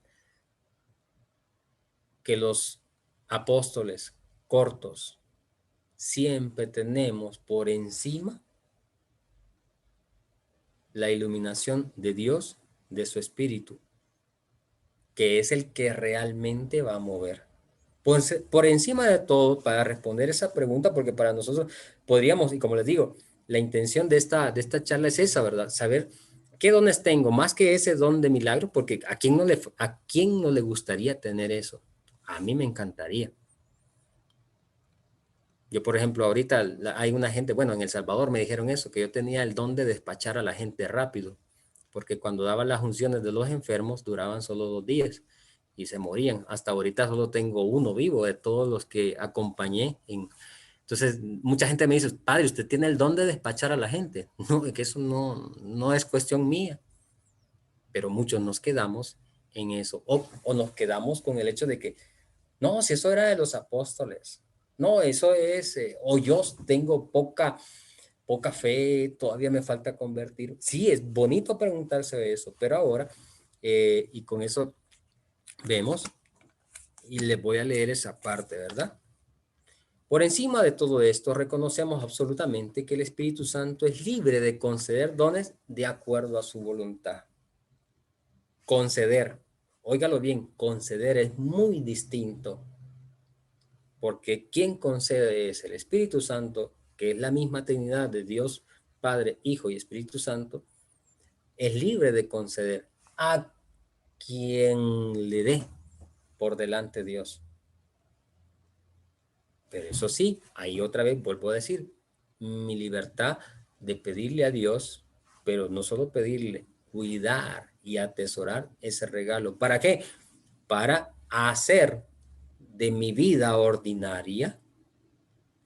que los apóstoles cortos. Siempre tenemos por encima la iluminación de Dios, de su Espíritu, que es el que realmente va a mover. Por encima de todo, para responder esa pregunta, porque para nosotros podríamos, y como les digo, la intención de esta charla es esa, ¿verdad? Saber qué dones tengo, más que ese don de milagro, porque ¿a quién no le gustaría tener eso? A mí me encantaría. Yo, por ejemplo, ahorita hay una gente, bueno, en El Salvador me dijeron eso, que yo tenía el don de despachar a la gente rápido, porque cuando daban las unciones de los enfermos duraban solo 2 días y se morían. Hasta ahorita solo tengo uno vivo de todos los que acompañé. Entonces, mucha gente me dice, padre, usted tiene el don de despachar a la gente. No, es que eso no es cuestión mía. Pero muchos nos quedamos en eso. O nos quedamos con el hecho de que, no, si eso era de los apóstoles. No, eso es, o yo tengo poca fe, todavía me falta convertir. Sí, es bonito preguntarse eso, pero ahora, y con eso vemos, y les voy a leer esa parte, ¿verdad? Por encima de todo esto, reconocemos absolutamente que el Espíritu Santo es libre de conceder dones de acuerdo a su voluntad. Conceder, óigalo bien, conceder es muy distinto, porque quien concede es el Espíritu Santo, que es la misma Trinidad de Dios, Padre, Hijo y Espíritu Santo, es libre de conceder a quien le dé por delante Dios. Pero eso sí, ahí otra vez vuelvo a decir, mi libertad de pedirle a Dios, pero no solo pedirle, cuidar y atesorar ese regalo. ¿Para qué? Para hacer de mi vida ordinaria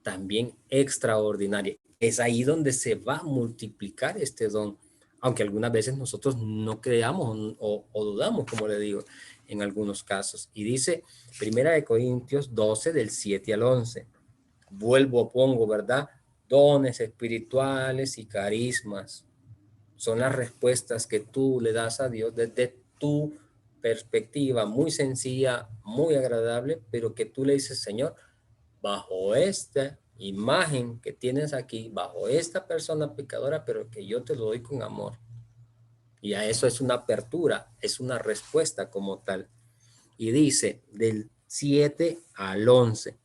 también extraordinaria. Es ahí donde se va a multiplicar este don, aunque algunas veces nosotros no creamos o dudamos, como le digo, en algunos casos. Y dice 1 Corintios 12, del 7 al 11. Vuelvo, pongo, ¿verdad? Dones espirituales y carismas. Son las respuestas que tú le das a Dios desde tu perspectiva, muy sencilla, muy agradable, pero que tú le dices, Señor, bajo esta imagen que tienes aquí, bajo esta persona pecadora, pero que yo te lo doy con amor. Y a eso es una apertura, es una respuesta como tal. Y dice del 7 al 11.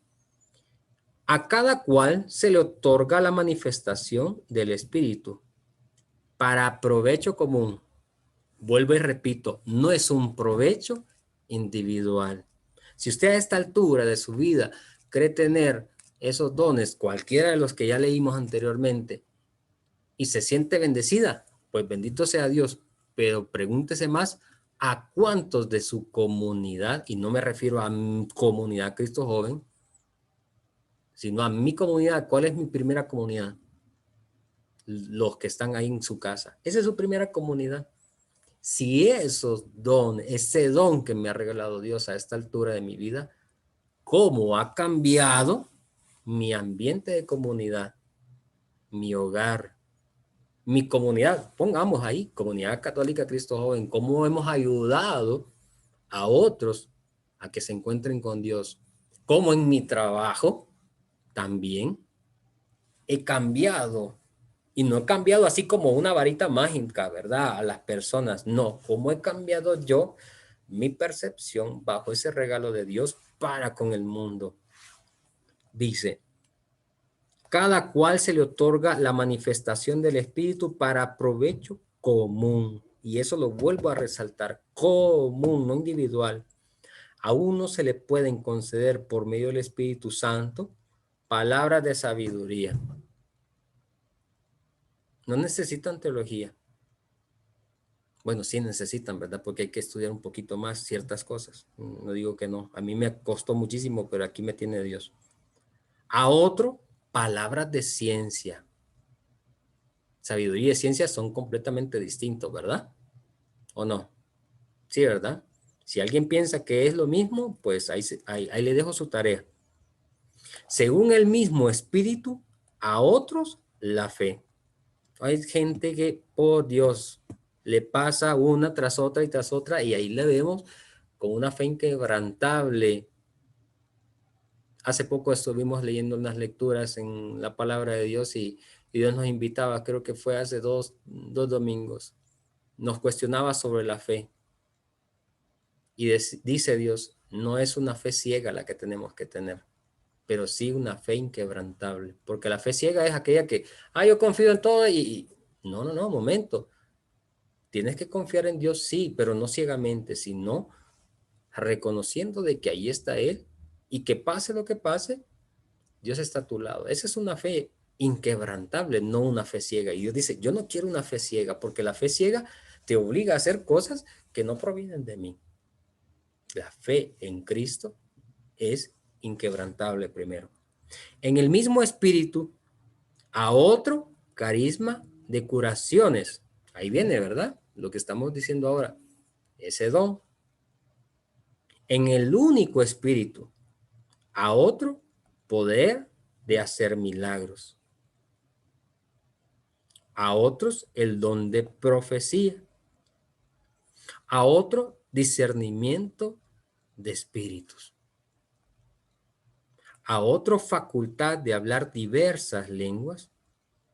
A cada cual se le otorga la manifestación del Espíritu para provecho común. Vuelvo y repito, no es un provecho individual. Si usted a esta altura de su vida cree tener esos dones, cualquiera de los que ya leímos anteriormente, y se siente bendecida, pues bendito sea Dios, pero pregúntese más a cuántos de su comunidad, y no me refiero a mi comunidad Cristo Joven, sino a mi comunidad. ¿Cuál es mi primera comunidad? Los que están ahí en su casa. Esa es su primera comunidad. Si esos dones, ese don que me ha regalado Dios a esta altura de mi vida, ¿cómo ha cambiado mi ambiente de comunidad, mi hogar, mi comunidad? Pongamos ahí, Comunidad Católica Cristo Joven, ¿cómo hemos ayudado a otros a que se encuentren con Dios? ¿Cómo en mi trabajo también he cambiado? Y no he cambiado así como una varita mágica, ¿verdad? A las personas. No, ¿cómo he cambiado yo mi percepción bajo ese regalo de Dios para con el mundo? Dice, cada cual se le otorga la manifestación del Espíritu para provecho común. Y eso lo vuelvo a resaltar, común, no individual. A uno se le pueden conceder por medio del Espíritu Santo palabras de sabiduría. No necesitan teología. Bueno, sí necesitan, ¿verdad? Porque hay que estudiar un poquito más ciertas cosas. No digo que no. A mí me costó muchísimo, pero aquí me tiene Dios. A otro, palabras de ciencia. Sabiduría y ciencia son completamente distintos, ¿verdad? ¿O no? Sí, ¿verdad? Si alguien piensa que es lo mismo, pues ahí le dejo su tarea. Según el mismo espíritu, a otros la fe. Hay gente que, por Dios, le pasa una tras otra y tras otra, y ahí le vemos con una fe inquebrantable. Hace poco estuvimos leyendo unas lecturas en la palabra de Dios y Dios nos invitaba, creo que fue hace dos domingos, nos cuestionaba sobre la fe. Y dice Dios, no es una fe ciega la que tenemos que tener, pero sí una fe inquebrantable. Porque la fe ciega es aquella que, yo confío en todo y no, momento. Tienes que confiar en Dios, sí, pero no ciegamente, sino reconociendo de que ahí está Él y que pase lo que pase, Dios está a tu lado. Esa es una fe inquebrantable, no una fe ciega. Y Dios dice, yo no quiero una fe ciega, porque la fe ciega te obliga a hacer cosas que no provienen de mí. La fe en Cristo es inquebrantable primero. En el mismo espíritu, a otro carisma de curaciones. Ahí viene, ¿verdad? Lo que estamos diciendo ahora. Ese don. En el único espíritu, a otro poder de hacer milagros. a otros el don de profecía, a otro discernimiento de espíritus, a otro facultad de hablar diversas lenguas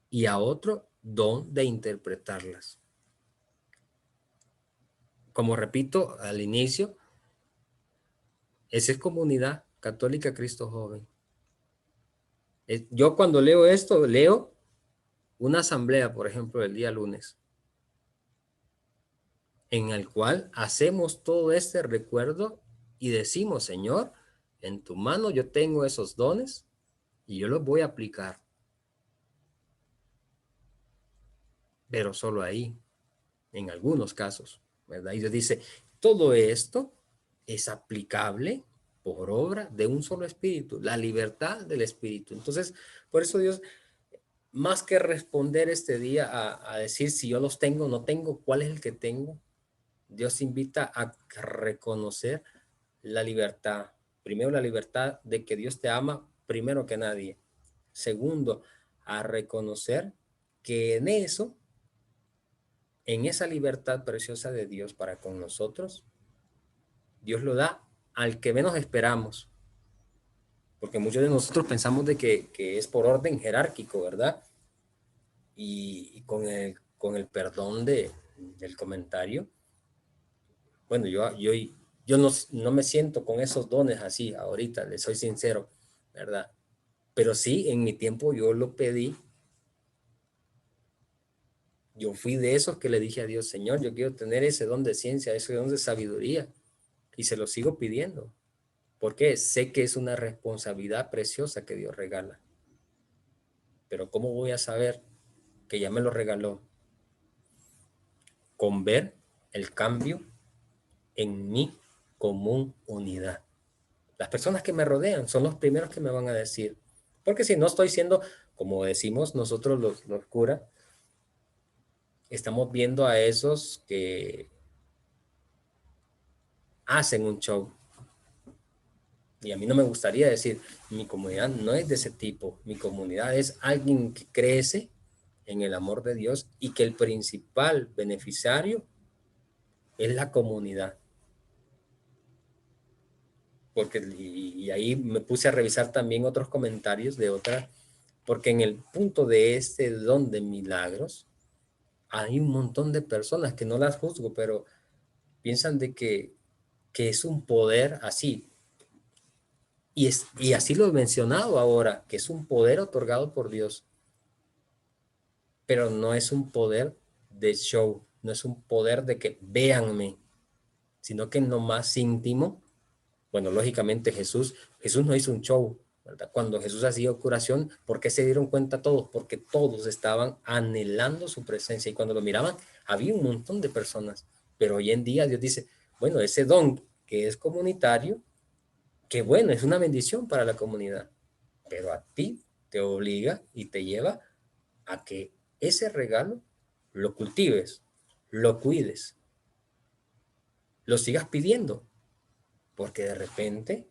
y a otro don de interpretarlas. Como repito al inicio, esa es Comunidad Católica Cristo Joven. Yo cuando leo esto, leo una asamblea, por ejemplo, el día lunes, en el cual hacemos todo este recuerdo y decimos, Señor, en tu mano yo tengo esos dones y yo los voy a aplicar. Pero solo ahí, en algunos casos, ¿verdad? Y Dios dice, todo esto es aplicable por obra de un solo espíritu, la libertad del espíritu. Entonces, por eso Dios, más que responder este día a decir si yo los tengo o no tengo, cuál es el que tengo, Dios invita a reconocer la libertad. Primero, la libertad de que Dios te ama primero que nadie. Segundo, a reconocer que en eso, en esa libertad preciosa de Dios para con nosotros, Dios lo da al que menos esperamos. Porque muchos de nosotros pensamos de que es por orden jerárquico, ¿verdad? Y con el perdón del comentario, bueno, yo no me siento con esos dones así ahorita, les soy sincero, ¿verdad? Pero sí, en mi tiempo yo lo pedí. Yo fui de esos que le dije a Dios, Señor, yo quiero tener ese don de ciencia, ese don de sabiduría. Y se lo sigo pidiendo. Porque sé que es una responsabilidad preciosa que Dios regala. Pero ¿cómo voy a saber que ya me lo regaló? Con ver el cambio en mi común unidad. Las personas que me rodean son los primeros que me van a decir. Porque si no estoy siendo, como decimos nosotros los curas, estamos viendo a esos que hacen un show. Y a mí no me gustaría decir, mi comunidad no es de ese tipo. Mi comunidad es alguien que crece en el amor de Dios y que el principal beneficiario es la comunidad. Porque, y ahí me puse a revisar también otros comentarios de otras, porque en el punto de este don de milagros, hay un montón de personas que no las juzgo, pero piensan de que es un poder así. Y así lo he mencionado ahora, que es un poder otorgado por Dios. Pero no es un poder de show, no es un poder de que véanme, sino que en lo más íntimo, bueno, lógicamente Jesús no hizo un show, ¿verdad? Cuando Jesús hacía curación, ¿por qué se dieron cuenta todos? Porque todos estaban anhelando su presencia y cuando lo miraban, había un montón de personas. Pero hoy en día Dios dice, bueno, ese don que es comunitario, que bueno, es una bendición para la comunidad, pero a ti te obliga y te lleva a que ese regalo lo cultives, lo cuides, lo sigas pidiendo, porque de repente,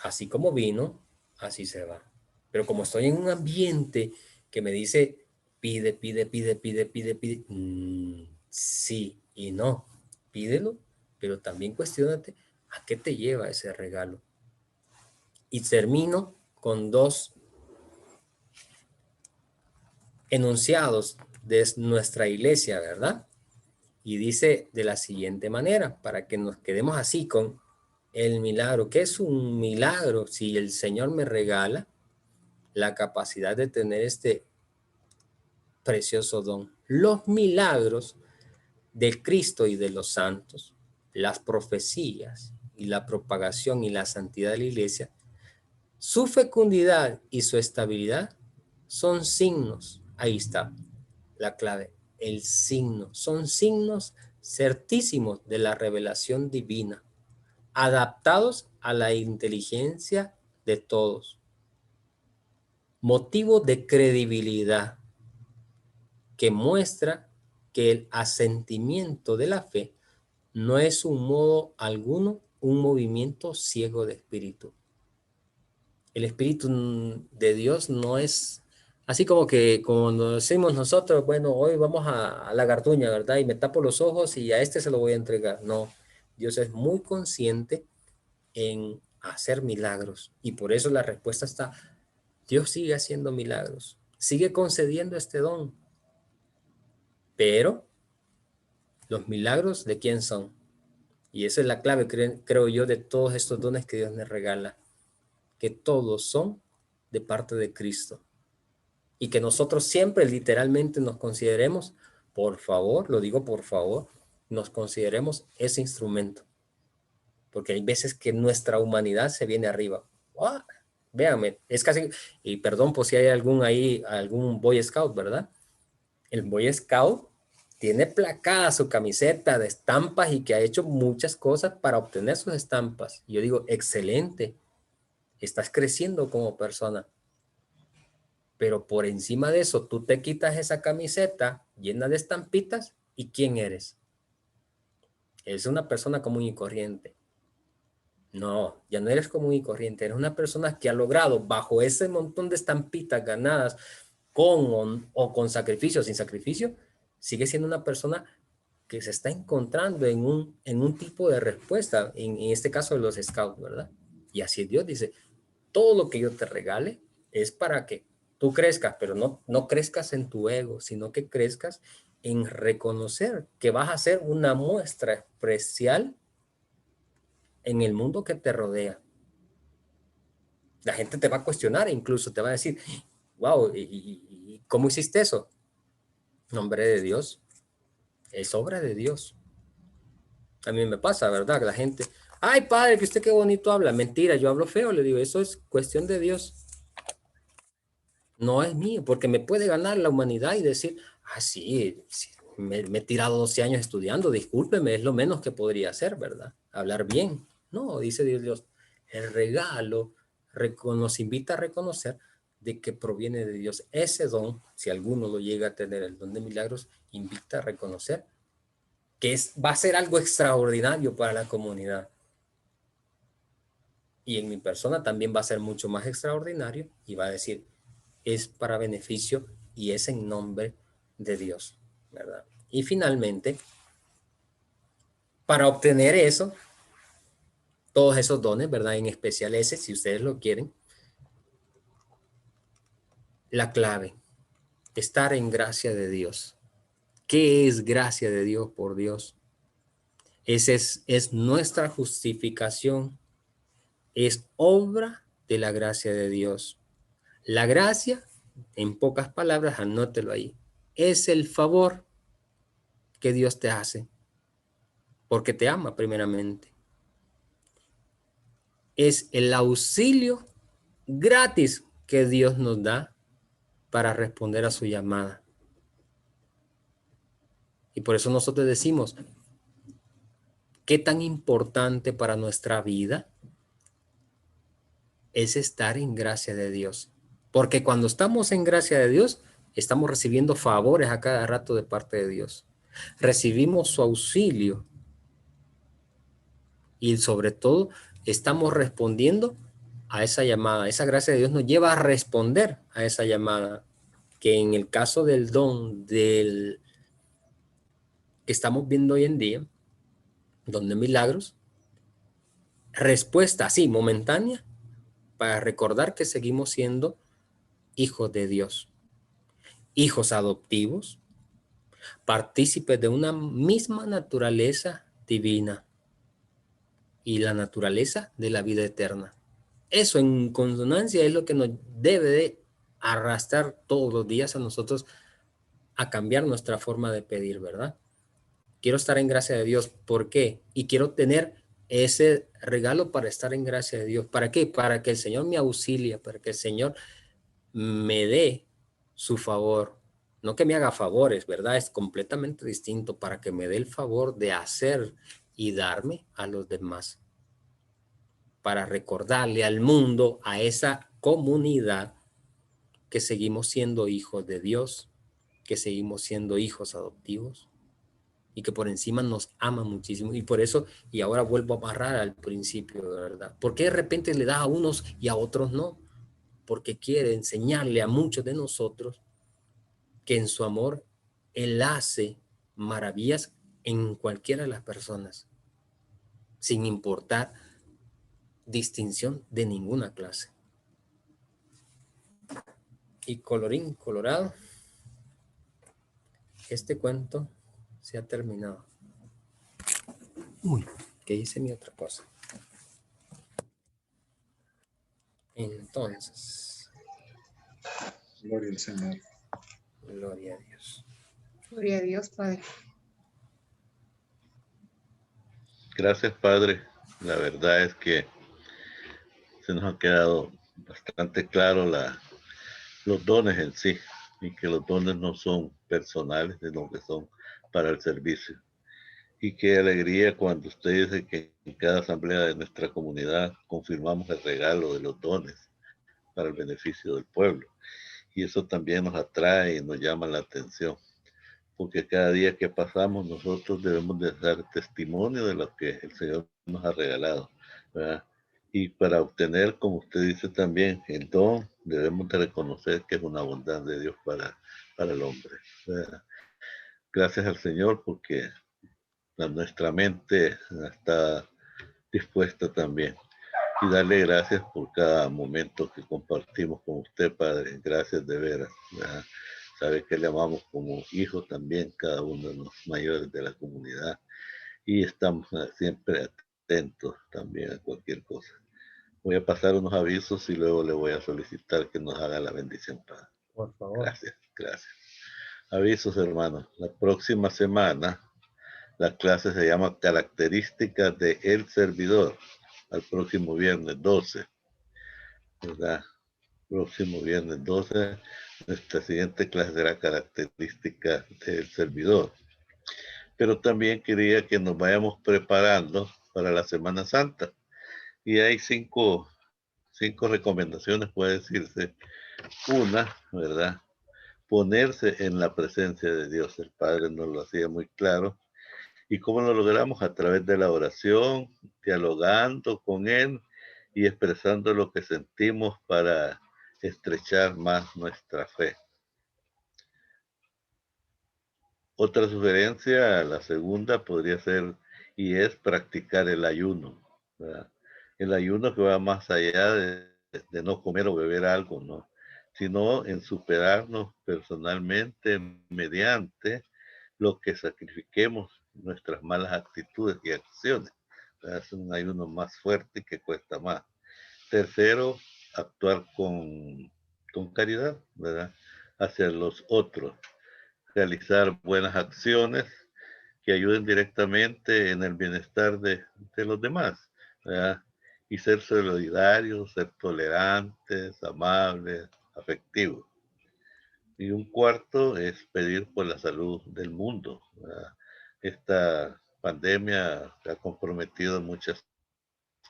así como vino, así se va. Pero como estoy en un ambiente que me dice, pide, pide, pide, pide, pide, pide, sí y no, pídelo, pero también cuestiónate a qué te lleva ese regalo. Y termino con dos enunciados de nuestra iglesia, ¿verdad? Y dice de la siguiente manera, para que nos quedemos así con el milagro. ¿Qué es un milagro? Si el Señor me regala la capacidad de tener este precioso don. Los milagros del Cristo y de los santos, las profecías y la propagación y la santidad de la iglesia, su fecundidad y su estabilidad son signos. Ahí está la clave, el signo. Son signos certísimos de la revelación divina, adaptados a la inteligencia de todos. Motivo de credibilidad que muestra que el asentimiento de la fe no es un modo alguno un movimiento ciego de espíritu. El Espíritu de Dios no es Así como que cuando decimos nosotros, bueno, hoy vamos a la Garduña, ¿verdad? Y me tapo los ojos y a este se lo voy a entregar. No, Dios es muy consciente en hacer milagros. Y por eso la respuesta está, Dios sigue haciendo milagros, sigue concediendo este don. Pero los milagros, ¿de quién son? Y esa es la clave, creo yo, de todos estos dones que Dios nos regala, que todos son de parte de Cristo. Y que nosotros siempre literalmente nos consideremos, por favor, lo digo por favor, nos consideremos ese instrumento. Porque hay veces que nuestra humanidad se viene arriba. ¡Oh! Véanme, es casi, y perdón por si hay algún Boy Scout, ¿verdad? El Boy Scout tiene placada su camiseta de estampas y que ha hecho muchas cosas para obtener sus estampas. Y yo digo, excelente, estás creciendo como persona. Pero por encima de eso, tú te quitas esa camiseta llena de estampitas y ¿quién eres? Eres una persona común y corriente. No, ya no eres común y corriente, eres una persona que ha logrado bajo ese montón de estampitas ganadas con o con sacrificio o sin sacrificio, sigue siendo una persona que se está encontrando en un tipo de respuesta, en este caso de los scouts, ¿verdad? Y así Dios dice, todo lo que yo te regale es para que tú crezcas, pero no crezcas en tu ego, sino que crezcas en reconocer que vas a ser una muestra especial en el mundo que te rodea. La gente te va a cuestionar, incluso te va a decir, wow, ¿y cómo hiciste eso? Nombre de Dios, es obra de Dios. A mí me pasa, ¿verdad? Que la gente, ay, padre, que usted qué bonito habla. Mentira, yo hablo feo. Le digo, eso es cuestión de Dios. No es mío, porque me puede ganar la humanidad y decir, sí, me he tirado 12 años estudiando, discúlpeme, es lo menos que podría hacer, ¿verdad? Hablar bien. No, dice Dios, el regalo nos invita a reconocer de que proviene de Dios. Ese don, si alguno lo llega a tener, el don de milagros, invita a reconocer que va a ser algo extraordinario para la comunidad. Y en mi persona también va a ser mucho más extraordinario y va a decir, es para beneficio y es en nombre de Dios, ¿verdad? Y finalmente, para obtener eso, todos esos dones, ¿verdad? En especial ese, si ustedes lo quieren, la clave, estar en gracia de Dios. ¿Qué es gracia de Dios por Dios? Es nuestra justificación, es obra de la gracia de Dios. La gracia, en pocas palabras, anótelo ahí, es el favor que Dios te hace, porque te ama primeramente. Es el auxilio gratis que Dios nos da para responder a su llamada. Y por eso nosotros decimos, ¿qué tan importante para nuestra vida es estar en gracia de Dios? Porque cuando estamos en gracia de Dios, estamos recibiendo favores a cada rato de parte de Dios. Recibimos su auxilio y sobre todo estamos respondiendo a esa llamada. Esa gracia de Dios nos lleva a responder a esa llamada, que en el caso del don que estamos viendo hoy en día, don de milagros, respuesta así, momentánea, para recordar que seguimos siendo hijos de Dios, hijos adoptivos, partícipes de una misma naturaleza divina y la naturaleza de la vida eterna. Eso en consonancia es lo que nos debe de arrastrar todos los días a nosotros a cambiar nuestra forma de pedir, ¿verdad? Quiero estar en gracia de Dios. ¿Por qué? Y quiero tener ese regalo para estar en gracia de Dios. ¿Para qué? Para que el Señor me auxilie, para que el Señor me dé su favor. No que me haga favores, ¿verdad? Es completamente distinto, para que me dé el favor de hacer y darme a los demás. Para recordarle al mundo, a esa comunidad, que seguimos siendo hijos de Dios, que seguimos siendo hijos adoptivos y que por encima nos ama muchísimo. Y por eso, y ahora vuelvo a amarrar al principio, ¿verdad? ¿Por qué de repente le das a unos y a otros no? porque quiere enseñarle a muchos de nosotros que en su amor Él hace maravillas en cualquiera de las personas, sin importar distinción de ninguna clase. Y colorín colorado, este cuento se ha terminado. Uy, que hice mi otra cosa. Entonces, Gloria al Señor. gloria a Dios. Gloria a Dios, Padre. Gracias, Padre. La verdad es que se nos ha quedado bastante claro los dones en sí, y que los dones no son personales, sino que son para el servicio. Y qué alegría cuando usted dice que en cada asamblea de nuestra comunidad confirmamos el regalo de los dones para el beneficio del pueblo. Y eso también nos atrae y nos llama la atención, porque cada día que pasamos nosotros debemos de dar testimonio de lo que el Señor nos ha regalado, ¿verdad? Y para obtener, como usted dice también, el don, debemos de reconocer que es una bondad de Dios para el hombre, ¿verdad? Gracias al Señor porque nuestra mente está dispuesta también. Y darle gracias por cada momento que compartimos con usted, Padre. Gracias de veras, ¿verdad? Sabe que le amamos como hijos también, cada uno de los mayores de la comunidad. Y estamos siempre atentos también a cualquier cosa. Voy a pasar unos avisos y luego le voy a solicitar que nos haga la bendición, Padre. Por favor. Gracias, gracias. Avisos, hermanos. La próxima semana, la clase se llama Características de el servidor. Al próximo viernes 12, ¿verdad? Próximo viernes 12, nuestra siguiente clase será Características del servidor. Pero también quería que nos vayamos preparando para la Semana Santa. Y hay cinco recomendaciones, puede decirse. Una, ¿verdad? Ponerse en la presencia de Dios. El Padre nos lo hacía muy claro. ¿Y cómo lo logramos? A través de la oración, dialogando con Él y expresando lo que sentimos para estrechar más nuestra fe. Otra sugerencia, la segunda, podría ser y es practicar el ayuno, ¿verdad? El ayuno que va más allá de no comer o beber algo, ¿no? Sino en superarnos personalmente mediante lo que sacrifiquemos nuestras malas actitudes y acciones. Es un ayuno más fuerte y que cuesta más. Tercero, actuar con caridad, ¿verdad? Hacia los otros. Realizar buenas acciones que ayuden directamente en el bienestar de los demás, ¿verdad? Y ser solidarios, ser tolerantes, amables, afectivos. Y un cuarto es pedir por la salud del mundo, ¿verdad? Esta pandemia ha comprometido muchas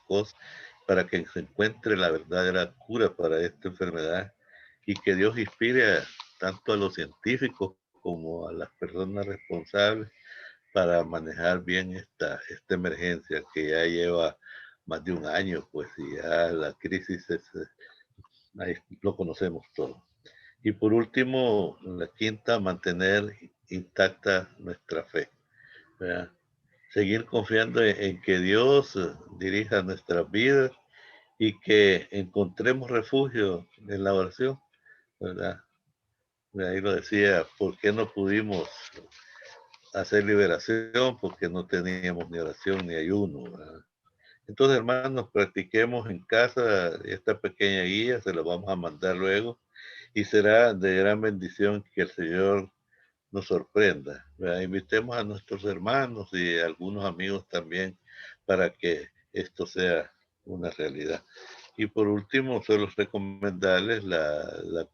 cosas para que se encuentre la verdadera cura para esta enfermedad y que Dios inspire tanto a los científicos como a las personas responsables para manejar bien esta emergencia que ya lleva más de un año, pues, y ya la crisis ahí lo conocemos todo. Y por último, la quinta, mantener intacta nuestra fe, ¿verdad? Seguir confiando en que Dios dirija nuestras vidas y que encontremos refugio en la oración, ¿verdad? Ahí lo decía, ¿por qué no pudimos hacer liberación? Porque no teníamos ni oración ni ayuno, ¿verdad? Entonces, hermanos, practiquemos en casa esta pequeña guía, se la vamos a mandar luego y será de gran bendición que el Señor nos sorprenda, ¿verdad? Invitemos a nuestros hermanos y a algunos amigos también para que esto sea una realidad. Y por último, solo recomendarles la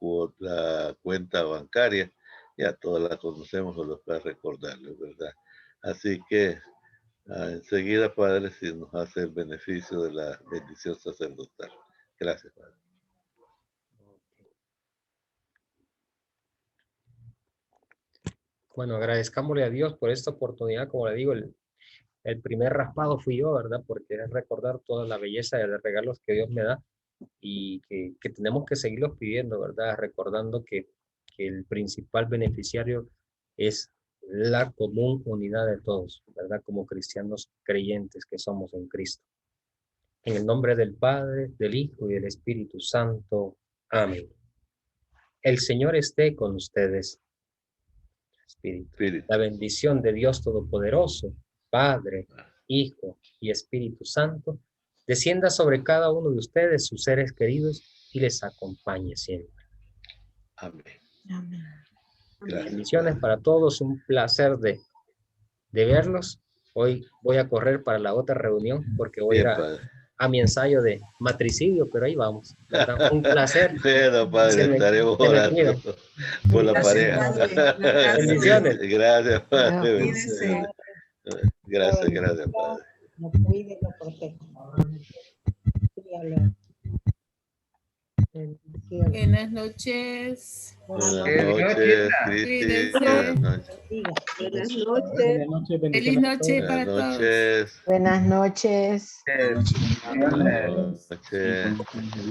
cuenta bancaria. Ya todas la conocemos, solo para recordarles, ¿verdad? Así que enseguida, Padre, si nos hace el beneficio de la bendición sacerdotal. Gracias, Padre. Bueno, agradezcámosle a Dios por esta oportunidad. Como le digo, el primer raspado fui yo, ¿verdad? Porque es recordar toda la belleza de los regalos que Dios me da. y que tenemos que seguirlos pidiendo, ¿verdad? Recordando que el principal beneficiario es la común unidad de todos, ¿verdad? Como cristianos creyentes que somos en Cristo. En el nombre del Padre, del Hijo y del Espíritu Santo. Amén. El Señor esté con ustedes. Espíritu. La bendición de Dios Todopoderoso, Padre, Hijo y Espíritu Santo, descienda sobre cada uno de ustedes, sus seres queridos, y les acompañe siempre. Amén. Amén. Gracias, Bendiciones Padre. para todos, un placer de verlos. Hoy voy a correr para la otra reunión porque voy a ir Bien, Padre. a mi ensayo de matricidio, pero ahí vamos, ¿verdad? Un placer. Bueno, Padre, Se me estaremos cuidan. orando por la Gracias, pareja. Padre. Bendiciones. Gracias, Padre. Cuídense. Gracias, gracias, Padre. Lo cuide, lo proteja. Cuídalo. Bendiciones. Buenas noches. Buenas Buenas noches. noches, Cristi. Cuídense. Buenas noches. Bendiga. Buenas noches. Feliz noche para Buenas todos. noches. Buenas noches. Buenas noches.